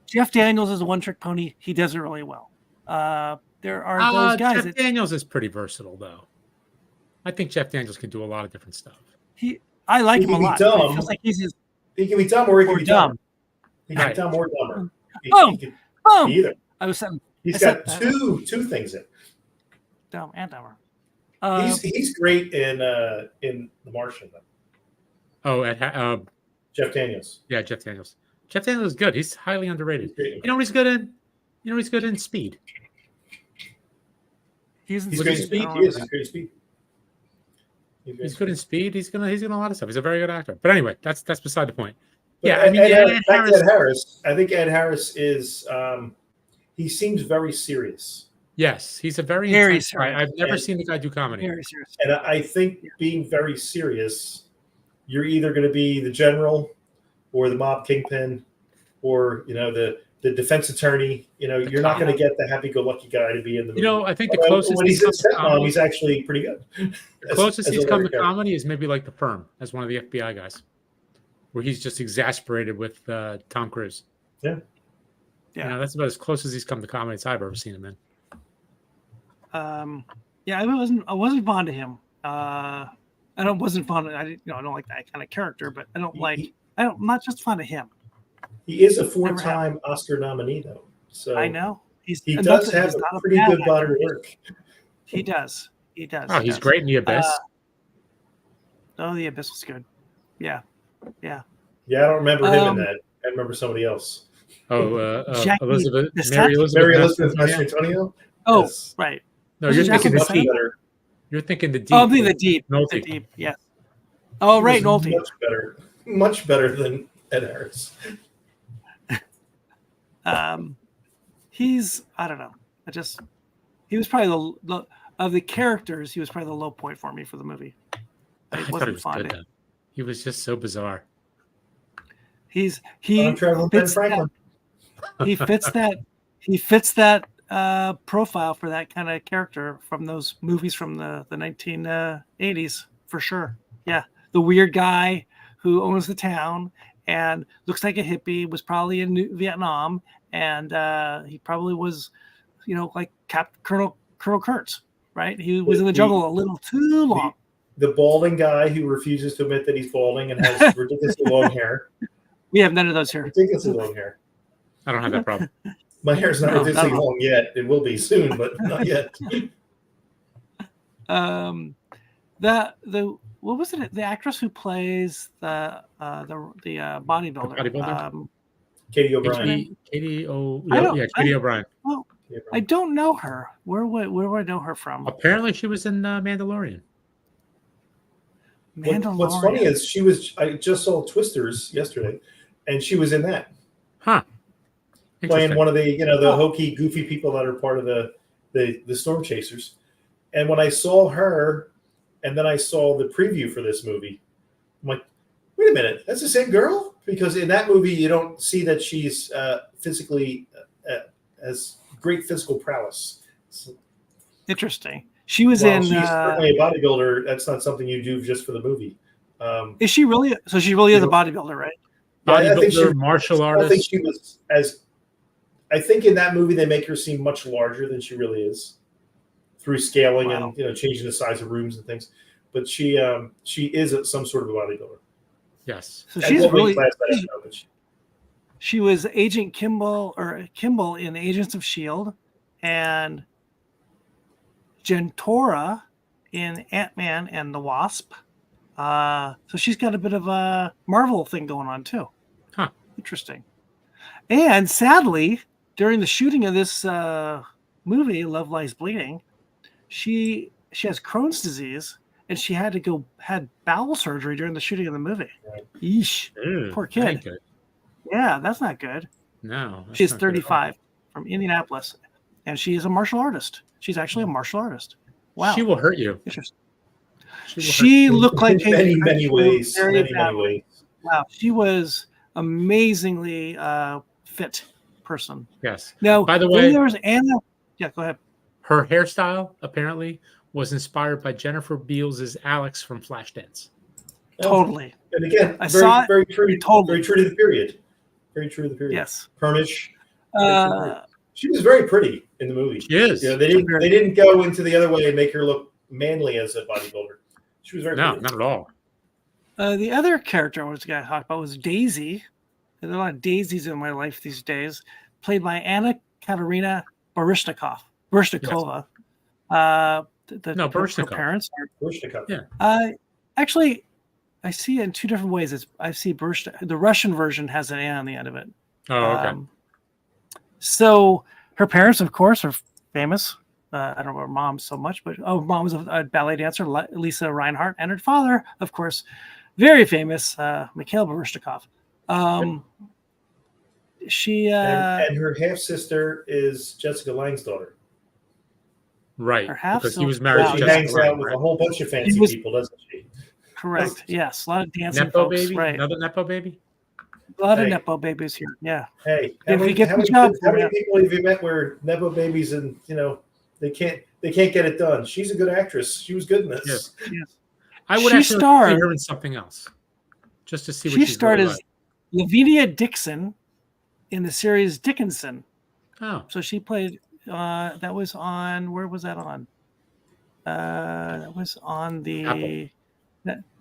Jeff Daniels is a one-trick pony. He does it really well. There are those guys. Jeff Daniels is pretty versatile, though. I think Jeff Daniels can do a lot of different stuff. I like him a lot. Dumb. It feels like he's he can be dumb or he can be dumb. He can be dumb or dumber. Boom. Either. He's got two things in. Dumb and dumber. He's great in The Martian, though. Oh, Jeff Daniels. Yeah, Jeff Daniels. Jeff Daniels is good. He's highly underrated. You know what he's good in? He's good in Speed. He's great in Speed. He is. He's great in Speed. He's good in Speed. He's good in a lot of stuff. He's a very good actor. But anyway, that's beside the point. But yeah, Ed Harris. I think Ed Harris is. He seems very serious. Yes, he's a very serious. I've never seen the guy do comedy. Very serious. And I think being very serious, you're either going to be the general, or the mob kingpin, or the defense attorney. You're not going to get the happy-go-lucky guy to be in the movie. I think the closest when he's in sitcom, he's actually pretty good. The closest he's come to comedy is maybe like The Firm as one of the FBI guys, where he's just exasperated with Tom Cruise. Yeah. That's about as close as he's come to comedy as I've ever seen him in. I wasn't fond of him. I don't like that kind of character, but I'm not just fond of him. He is a 4-time Oscar nominee, though. So I know he does have a pretty good body of work. He does. Oh, he's great in The Abyss. The Abyss was good. Yeah. Yeah, I don't remember him in that. I remember somebody else. Mary Elizabeth Antonio. Oh, yes. Right. No, you're thinking the Deep. You're thinking the Deep. Oh, I'm thinking the Deep. The Deep. Yes. Oh, right, Nolte. Much better than Ed Harris. He's. I don't know. He was probably of the characters. He was probably the low point for me for the movie. I thought he was good. He was just so bizarre. He fits that profile for that kind of character from those movies from the 1980s for sure. Yeah, the weird guy who owns the town and looks like a hippie, was probably in Vietnam, and he probably was, like Colonel Kurtz, right? He was in the jungle a little too long. The balding guy who refuses to admit that he's balding and has ridiculously long hair. We have none of those here. Ridiculously long hair. I don't have that problem. My hair's not ridiculously long yet. It will be soon, but not yet. What was it? The actress who plays the bodybuilder. Katy O'Brien. Katy O'Brien. Well, I don't know her. Where do I know her from? Apparently, she was in Mandalorian. What's funny is I just saw Twisters yesterday, and she was in that. Huh. Playing one of the the hokey, goofy people that are part of the Storm Chasers. And when I saw her, and then I saw the preview for this movie, I'm like, wait a minute, that's the same girl? Because in that movie, you don't see that she's physically has great physical prowess. So, interesting. She was in. She's certainly a bodybuilder. That's not something you do just for the movie. Is she really? So she really is a bodybuilder, right? Bodybuilder, martial artist. I think she was I think in that movie they make her seem much larger than she really is, through scaling and changing the size of rooms and things. But she is some sort of a bodybuilder. Yes. So she's really. She was Agent Kimball in Agents of S.H.I.E.L.D. and Jentora in Ant-Man and the Wasp. So she's got a bit of a Marvel thing going on too. Huh. Interesting. And sadly, during the shooting of this movie, Love Lies Bleeding, she has Crohn's disease, and she had bowel surgery during the shooting of the movie. Right. Yeesh. Ew, poor kid. Yeah, that's not good. No. She's 35 from Indianapolis, and she is a martial artist. She's actually a martial artist. Wow. She will hurt you. Interesting. She looked like many ways. Many ways. Wow. She was amazingly fit person. Yes. Now, by the way, there was Anna. Yeah, go ahead. Her hairstyle apparently was inspired by Jennifer Beals' Alex from Flashdance. Totally. And again, I saw it. Very true. Totally. Very true to the period. Very true to the period. Yes. Pernish. She was very pretty in the movie. She is. They didn't go into the other way and make her look manly as a bodybuilder. She was very pretty. Not at all. The other character I was going to talk about was Daisy. There's a lot of daisies in my life these days, played by Anna Katerina Baryshnikova. Yes. Baryshnikov. Her parents are Baryshnikov. Yeah. Actually, I see it in two different ways. I see the Russian version has an A on the end of it. Oh, okay. So her parents, of course, are famous. I don't know her mom so much, but mom was a ballet dancer, Lisa Reinhardt, and her father, of course, very famous, Mikhail Baryshnikov. She and her half sister is Jessica Lange's daughter. Right, because he was She married. To hangs Jessica out with a whole bunch of fancy people, doesn't she? Correct. Yes, a lot of dancing Nepo folks. baby, Right. another Nepo baby. A lot of Nepo babies here. Yeah. Hey, If how you get many the job, people have you met where Nepo babies and they can't get it done? She's a good actress. She was good in this. Yes. Yes. I would She actually starred- see her in something else, just to see what She she's starred really as Lavinia Dixon in the series Dickinson. like. Oh, So she played. That was on. Where was that on? That was on the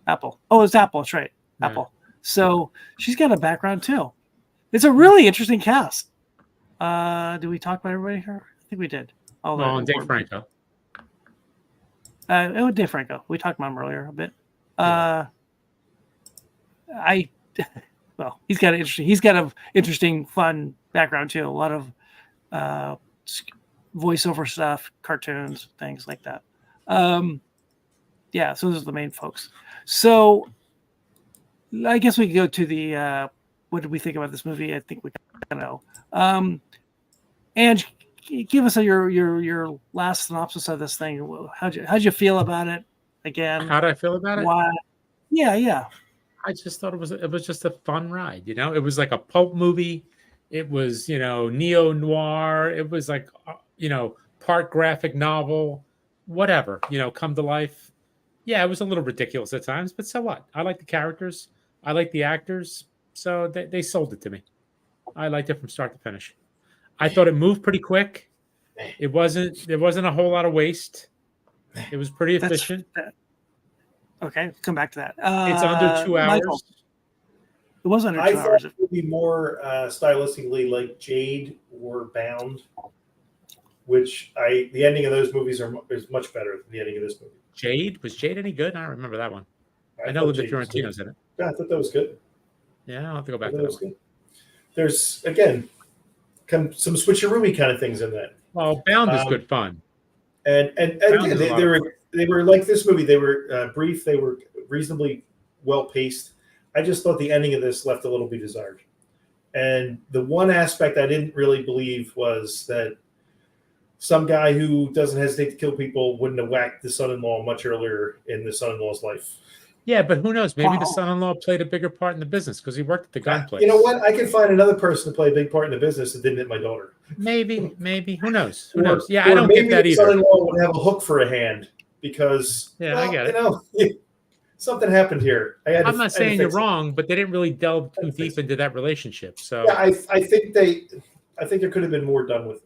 Apple. Oh, it's Apple. That's right, Yeah. Apple. So she's got a background too. It's a really interesting cast. Did we talk about everybody here? I think we did. well, and Dave Franco. Dave Franco. We talked about him earlier a bit. He's got an interesting, fun background too. A lot of voiceover stuff, cartoons, things like that. So those are the main folks. So I guess we could go to the what did we think about this movie? I think we kind of know. And give us your last synopsis of this thing. How'd you feel about it? Again, How did I feel about it? why? Yeah. I just thought it was just a fun ride. It was like a pulp movie. It was neo noir. It was like part graphic novel, whatever. Come to life. Yeah, it was a little ridiculous at times, but so what? I like the characters. I like the actors. So they sold it to me. I liked it from start to finish. I thought it moved pretty quick. There wasn't a whole lot of waste. It was pretty efficient. Okay, come back to that. It's under 2 hours. Michael, it was under 2 I hours. thought it would be more stylistically like Jade or Bound, which the ending of those movies is much better than the ending of this movie. Jade? Was Jade any good? I don't remember that one. I know Linda Fiorentino's in it. Yeah, I thought that was good. Yeah, I'll have to go back to that one. There's again some switcheroo kind of things in that. Well, Bound is good fun. And again, they were like this movie. They were brief. They were reasonably well paced. I just thought the ending of this left a little bit desired. And the one aspect I didn't really believe was that some guy who doesn't hesitate to kill people wouldn't have whacked the son-in-law much earlier in the son-in-law's life. Yeah, but who knows? Maybe the son-in-law played a bigger part in the business because he worked at the gun place. You know what? I could find another person to play a big part in the business that didn't hit my daughter. Maybe. Who knows? Who knows? Yeah, I don't get that maybe the either. son-in-law would have a hook for a hand because I get it. Something happened here. I'm not saying you're wrong, but they didn't really delve too deep into that relationship. So yeah, I think there could have been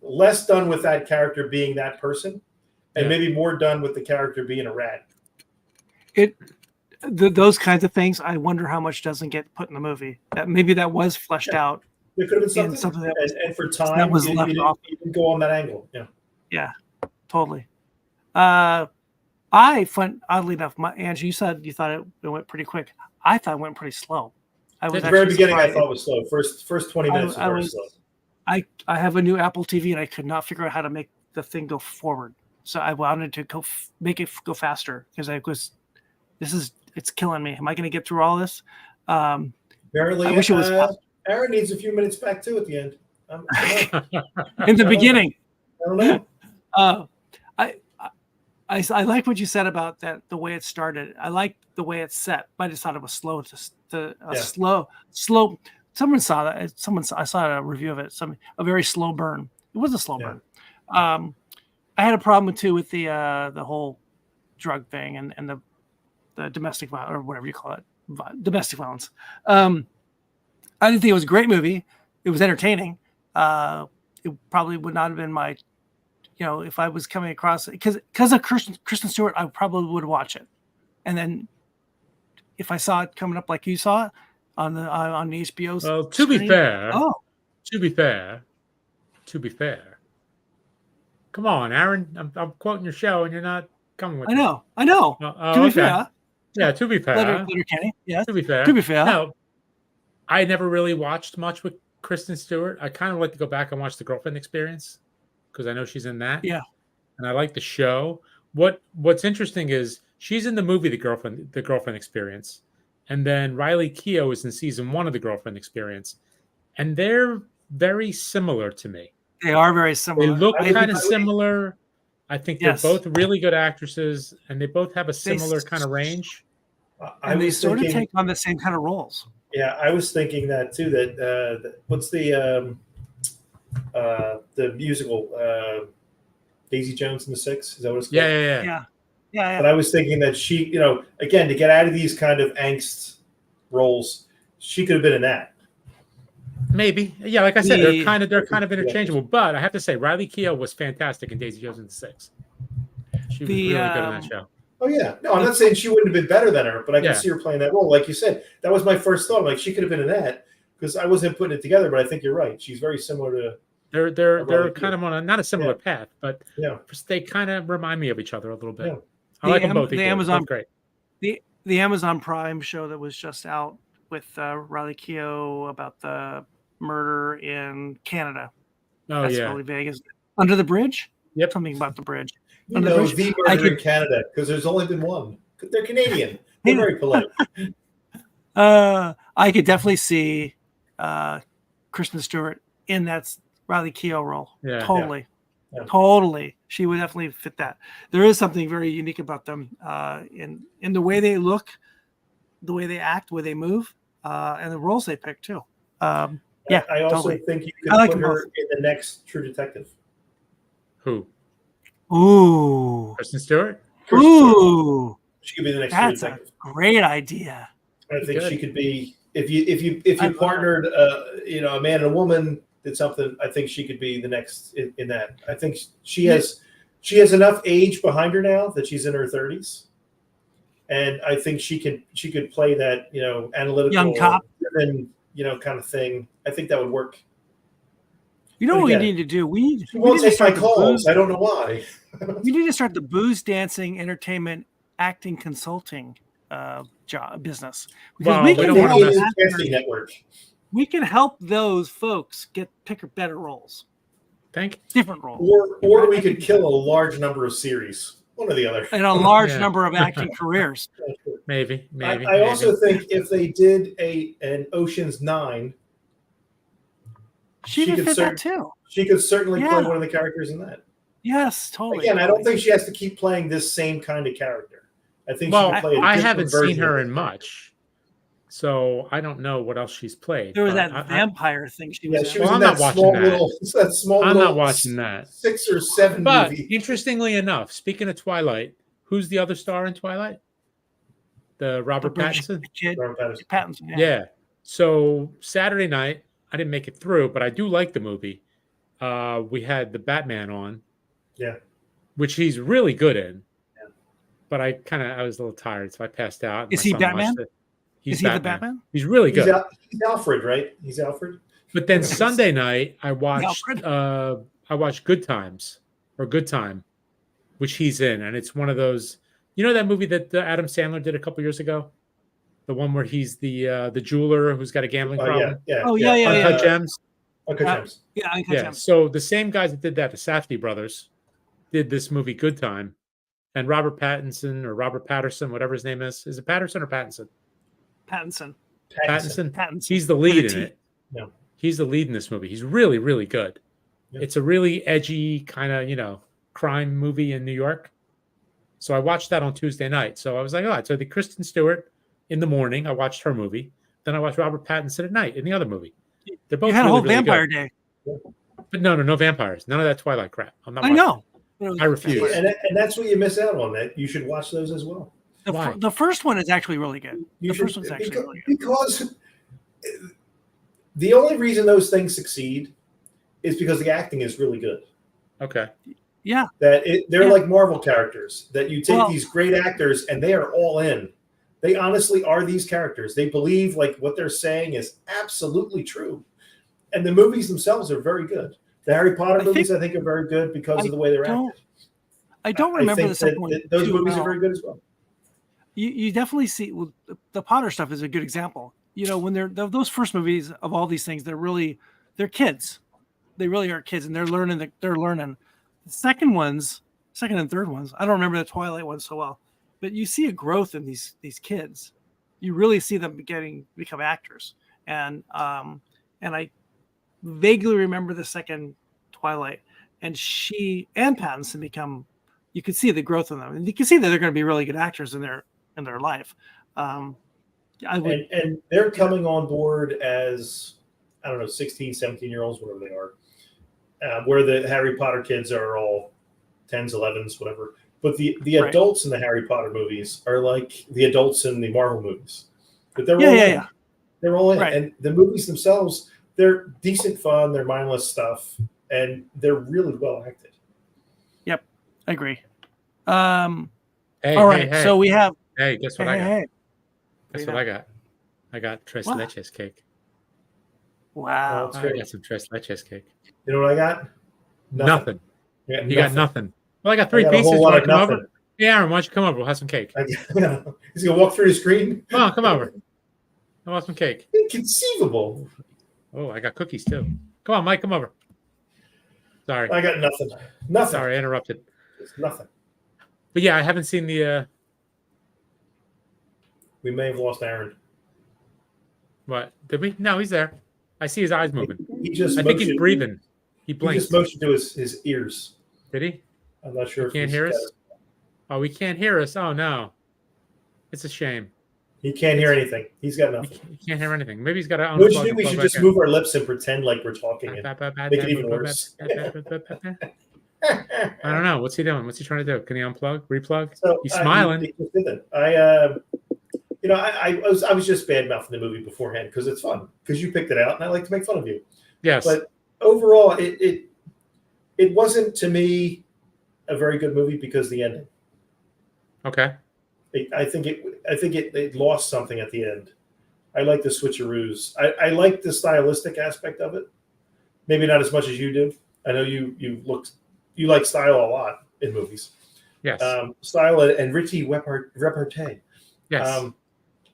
less done with that character being that person, and maybe more done with the character being a rat. Those kinds of things, I wonder how much doesn't get put in the movie. Maybe that was fleshed out. There could have been something that was, and for time, that was left off. You didn't go on that angle. Yeah, totally. Oddly enough, Angie, you said you thought it went pretty quick. I thought it went pretty slow. At the very beginning, I thought it was slow. First 20 minutes was very slow. I have a new Apple TV and I could not figure out how to make the thing go forward. So I wanted to make it go faster because it's killing me. Am I going to get through all this? Apparently, I wish it was faster. Aaron needs a few minutes back too at the end. In the beginning. I don't know. I like what you said about that, the way it started. I like the way it's set, but I just thought it was slow. Slow. Someone saw that. I saw a review of it. A very slow burn. It was a slow burn. I had a problem too with the whole drug thing and the domestic violence, or whatever you call it, domestic violence. I didn't think it was a great movie. It was entertaining. It probably would not have been my, if I was coming across it, because of Kristen Stewart, I probably would watch it. And then if I saw it coming up like you saw it on the HBO. Well, to be fair. Come on, Aaron. I'm quoting your show, and you're not coming with. I know. To be fair. Yeah, to be fair. Letterkenny. Yes. To be fair. No, I never really watched much with Kristen Stewart. I kind of like to go back and watch The Girlfriend Experience because I know she's in that. Yeah. And I like the show. What's interesting is she's in the movie The Girlfriend Experience, and then Riley Keough is in season 1 of The Girlfriend Experience, and they're very similar to me. They are very similar. They look kind of similar. I think they're both really good actresses, and they both have a similar kind of range. And they sort of take on the same kind of roles. Yeah, I was thinking that too. That what's the musical Daisy Jones and the Six? Is that what it's called? Yeah. But I was thinking that she, again, to get out of these kind of angst roles, she could have been in that. Maybe, yeah. Like I said, they're kind of interchangeable. But I have to say, Riley Keough was fantastic in Daisy Jones and the Six. She was really good in that show. Oh yeah, no, I'm not saying she wouldn't have been better than her, but I can see her playing that role. Like you said, that was my first thought. I'm like, she could have been in that because I wasn't putting it together. But I think you're right. She's very similar to. They're kind of on not a similar path, but they kind of remind me of each other a little bit. Yeah. I like them both. The Amazon, great. The Amazon Prime show that was just out with Riley Keough about the murder in Canada. Oh, that's really vague. Is Under the Bridge? Yep. Something about the bridge. The murder in Canada, because there's only been one. They're Canadian. They're very polite. I could definitely see Kristen Stewart in that Riley Keough role. Yeah. Totally. Yeah. Totally. She would definitely fit that. There is something very unique about them in the way they look, the way they act, the way they move, and the roles they pick too. I also think you could put her in the next True Detective. Who? Ooh. Kristen Stewart? Ooh. She could be the next That's True Detective. A great idea. I think she could be if you partnered a man and a woman did something, I think she could be the next in that. I think she has enough age behind her now that she's in her 30s. And I think she could play that, analytical young cop and kind of thing. I think that would work. You know what we need to do? She won't take my calls. I don't know why. We need to start the booze, dancing, entertainment, acting, consulting business. Because we can help casting network. We can help those folks pick better roles. Different roles. Or we could kill a large number of series. One or the other. And a large number of acting careers. Maybe. I also think if they did an Ocean's 9, she could fit that too. She could certainly play one of the characters in that. Yes, totally. Again, I don't think she has to keep playing this same kind of character. I think she can play I haven't seen her in much, so I don't know what else she's played. There was that vampire thing she was in. She was in that small I'm not watching that. 6 or 7 but movie. Interestingly enough, speaking of Twilight, who's the other star in Twilight? The Robert Pattinson? Robert Pattinson. Yeah. So Saturday night, I didn't make it through, but I do like the movie. We had the Batman on. Yeah. Which he's really good in. Yeah. But I was a little tired, so I passed out. Is he Batman? Is he the Batman? He's really good. He's Alfred, right? He's Alfred. But then Sunday night, I watched Good Times or Good Time, which he's in, and it's one of those. You know that movie that Adam Sandler did a couple years ago, the one where he's the jeweler who's got a gambling problem. Uncut Gems. Uncut Gems. So the same guys that did that, the Safdie brothers, did this movie Good Time, and Robert Pattinson or Robert Patterson, whatever his name is it Patterson or Pattinson? Pattinson. He's the lead in it. Yeah. He's the lead in this movie. He's really, really good. Yeah. It's a really edgy kind of, crime movie in New York. So I watched that on Tuesday night. So I was like, all right. So the Kristen Stewart in the morning, I watched her movie. Then I watched Robert Pattinson at night in the other movie. They're both you had really, a whole really vampire good. day. But no vampires. None of that Twilight crap. I'm not. I know. I refuse. And that's what you miss out on. That you should watch those as well. The first one is actually really good. First one's actually really good. Because the only reason those things succeed is because the acting is really good. Okay. Yeah. They're like Marvel characters that you take these great actors and they are all in. They honestly are these characters. They believe like what they're saying is absolutely true. And the movies themselves are very good. The Harry Potter movies, I think, are very good because of the way they're acted. I don't remember the second one. Those movies are very good as well. You definitely see the Potter stuff is a good example. When those first movies of all these things, they're kids. They really are kids, and they're learning. The second and third ones, I don't remember the Twilight ones so well, but you see a growth in these kids. You really see them become actors, and I vaguely remember the second Twilight, and she and Pattinson become. You can see the growth in them, and you can see that they're going to be really good actors in their life. And they're coming on board as, I don't know, 16, 17-year-olds, whatever they are, where the Harry Potter kids are all 10s, 11s, whatever. But the adults in the Harry Potter movies are like the adults in the Marvel movies. But they're all in. They're all in. Right. And the movies themselves, they're decent fun. They're mindless stuff. And they're really well acted. Yep. I agree. All right. Hey. So we have. Hey, guess what I got? Guess what I got? I got tres leches cake. Wow. I got some tres leches cake. You know what I got? Nothing. You got nothing. Well, I got three pieces. Want to come over? Yeah, Aaron, why don't you come over? We'll have some cake. He's going to walk through the screen? Come on, come over. I want some cake. Inconceivable. Oh, I got cookies too. Come on, Mike, come over. Sorry. I got nothing. Nothing. Sorry, I interrupted. It's nothing. But yeah, I haven't seen the... We may have lost Aaron. What? Did we? No, he's there. I see his eyes moving. I think he's breathing. He blinked. He just motioned to his ears. Did he? I'm not sure. He can't hear us? Oh, he can't hear us. Oh, no. It's a shame. He can't hear anything. He's got nothing. He can't hear anything. Maybe he's got to unplug. We should just move our lips and pretend like we're talking. And make it even worse. I don't know. What's he doing? What's he trying to do? Can he unplug? Replug? So, he's smiling. He didn't. I was just bad mouthing the movie beforehand because it's fun. Because you picked it out, and I like to make fun of you. Yes. But overall, it wasn't to me a very good movie because of the ending. Okay. I think it lost something at the end. I like the switcheroos. I like the stylistic aspect of it. Maybe not as much as you do. I know you like style a lot in movies. Yes. Style and witty repartee. Yes.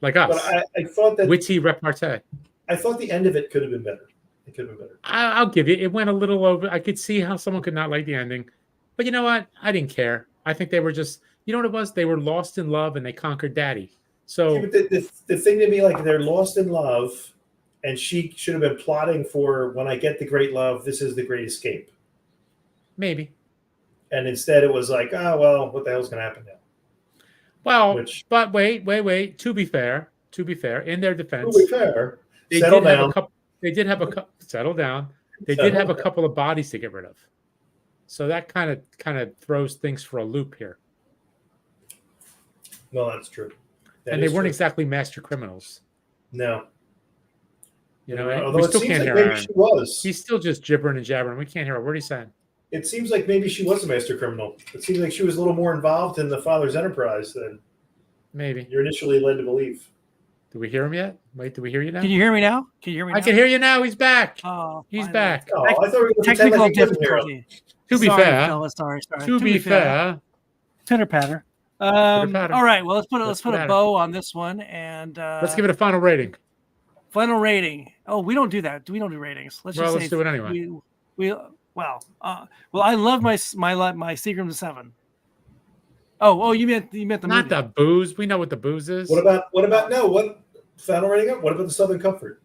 Like us. But I thought that witty repartee. I thought the end of it could have been better. It could have been better. I'll give you. It went a little over. I could see how someone could not like the ending, but you know what? I didn't care. I think they were just. You know what it was? They were lost in love and they conquered daddy. So but the thing to me, like they're lost in love, and she should have been plotting for when I get the great love, this is the great escape. Maybe. And instead it was like, oh, well, what the hell's going to happen now? Well, but wait. To be fair, in their defense, settle down. They did have a couple. Settle down. They did have a couple of bodies to get rid of. So that kind of throws things for a loop here. No, that's true. And they weren't exactly master criminals. No. You know, we still can't hear Aaron. She was. He's still just gibbering and jabbering. We can't hear her. What are you saying? It seems like maybe she was a master criminal. It seems like she was a little more involved in the father's enterprise than maybe you're initially led to believe. Do we hear him yet? Wait, do we hear you now? Can you hear me now? I can hear you now. He's back. Oh, he's back. Oh, I thought we were technical difficulty. To be fair. Sorry. To be fair. Pitter patter. All right. Well, let's put a bow on this one and let's give it a final rating. Final rating. Oh, we don't do that. We don't do ratings. Let's do it anyway. I love my Seagram's 7. Oh, you meant the not movie. the booze. We know what the booze is. What about what final rating up? What about the Southern Comfort?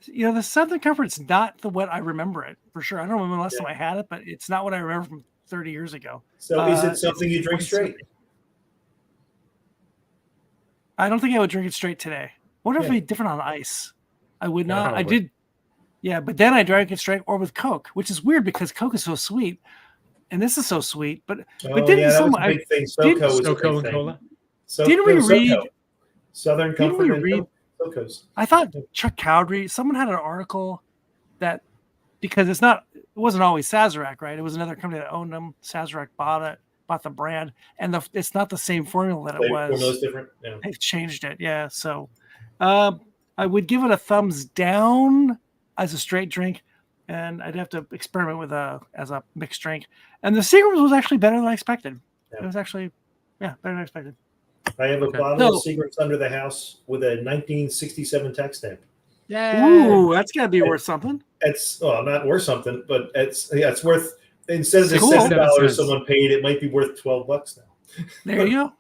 The Southern Comfort's not what I remember it for sure. I don't remember the last time I had it, but it's not what I remember from 30 years ago. So is it something you drink straight? I don't think I would drink it straight today. I wonder if it'd be different on ice. I would not. I did. Yeah, but then I drank it straight or with Coke, which is weird because Coke is so sweet. and this is so sweet, but Oh, didn't yeah, that was someone a big thing. didn't- SoCo was a SoCo big and thing. cola. Didn't we read? Southern Didn't Comfort we and read? SoCos? I thought Chuck Cowdery. Someone had an article that because it wasn't always Sazerac, right? It was another company that owned them. Sazerac bought the brand, and it's not the same formula that it was. Formula's different. Yeah. They've changed it, yeah. So, I would give it a thumbs down as a straight drink, and I'd have to experiment with as a mixed drink. And the Seagram's was actually better than I expected. Yeah. It was actually, better than I expected. I have a bottle of Seagram's under the house with a 1967 tax stamp. Yeah. Ooh, that's gotta be worth something. It's not worth something, but it's worth, instead of the $7 someone paid, it might be worth $12 now. There you go.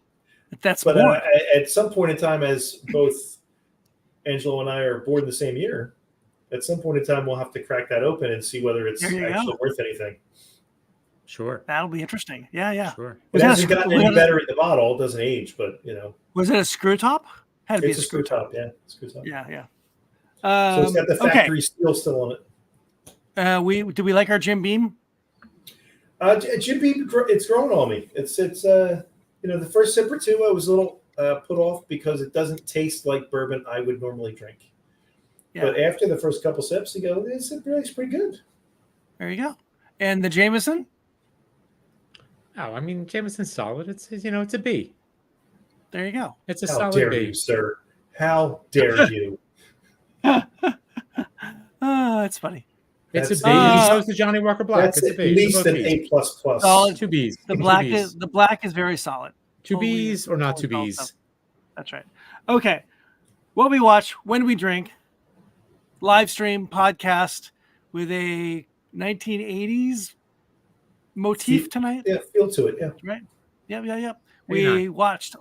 That's but more. At some point in time, as both Angelo and I are born the same year, at some point in time we'll have to crack that open and see whether it's actually worth anything. Sure. That'll be interesting. Yeah. Sure. It hasn't gotten any better in the bottle. It doesn't age, but Was it a screw top? Had to be a screw top. Yeah. Screw top. Yeah. So it's got the factory seal still on it. Do we like our Jim Beam? Jim Beam, it's growing on me. It's the first sip or two I was a little put off because it doesn't taste like bourbon I would normally drink. Yeah. But after the first couple sips, you go, it's pretty good. There you go. And the Jameson? Oh, I mean, Jameson's solid. It's a B. There you go. It's a How solid dare B. you, sir? How dare you? It's funny. It's a B. So is the Johnny Walker Black. That's it's a B. At least an A++. Solid. 2 Bs. The black is very solid. 2 Bs or not 2 Bs? That's right. Okay. What we watch, when we drink, live stream podcast with a 1980s motif tonight. Yeah, feel to it. Yeah. Right. Yep. We watched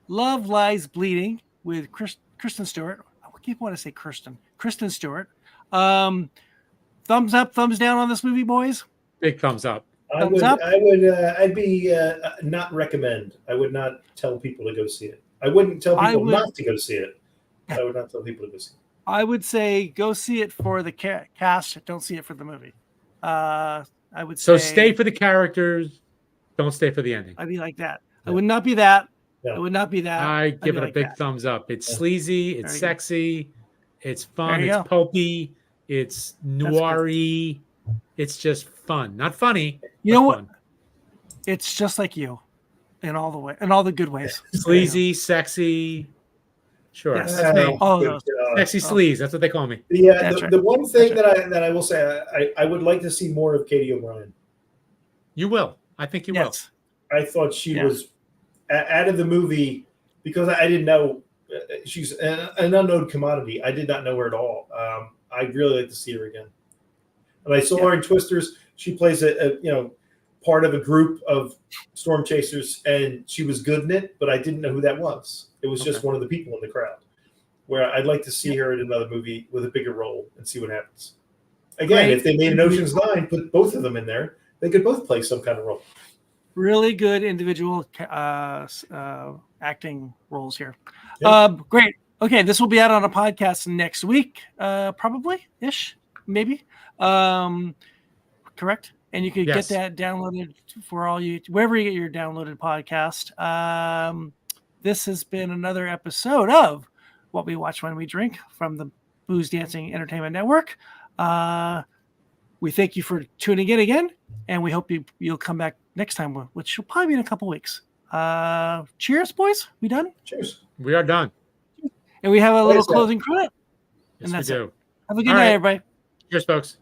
Love Lies Bleeding with Kristen Stewart. I keep wanting to say Kristen Stewart. Thumbs up, thumbs down on this movie, boys. Big thumbs up. I'd be not recommend. I would not tell people to go see it. I wouldn't tell people not to go see it. I would not tell people to go see it. I would say go see it for the cast. Don't see it for the movie. I would say. So stay for the characters. Don't stay for the ending. I'd be like that. Yeah. I would not be that. Yeah. I would not be that. I give it a big thumbs up. It's sleazy. It's sexy. It's fun. It's pulpy. It's noir-y. It's just fun. Not funny. You know what? Fun. It's just like you in all the good ways. Sleazy, sexy. Sure. Yes. All of those. Sexy sleaze. That's what they call me. The one thing that I will say, I would like to see more of Katy O'Brien. You will. I think you will. I thought she was out of the movie because I didn't know she's an unknown commodity. I did not know her at all. I'd really like to see her again. And I saw her in Twisters. She plays a part of a group of storm chasers, and she was good in it, but I didn't know who that was. It was just one of the people in the crowd. Where I'd like to see her in another movie with a bigger role and see what happens. Again, if they made an Ocean's 9, put both of them in there, they could both play some kind of role. Really good individual acting roles here. Yep. Great. Okay, this will be out on a podcast next week, probably-ish, maybe. Correct? And you could get that downloaded for wherever you get your downloaded podcast. This has been another episode of What We Watch When We Drink from the Booze Dancing Entertainment Network. We thank you for tuning in again, and we hope you'll come back next time, which will probably be in a couple weeks. Cheers, boys. We done? Cheers. We are done. And we have a little closing credit. Yes, we do. Have a good night, everybody. Cheers, folks.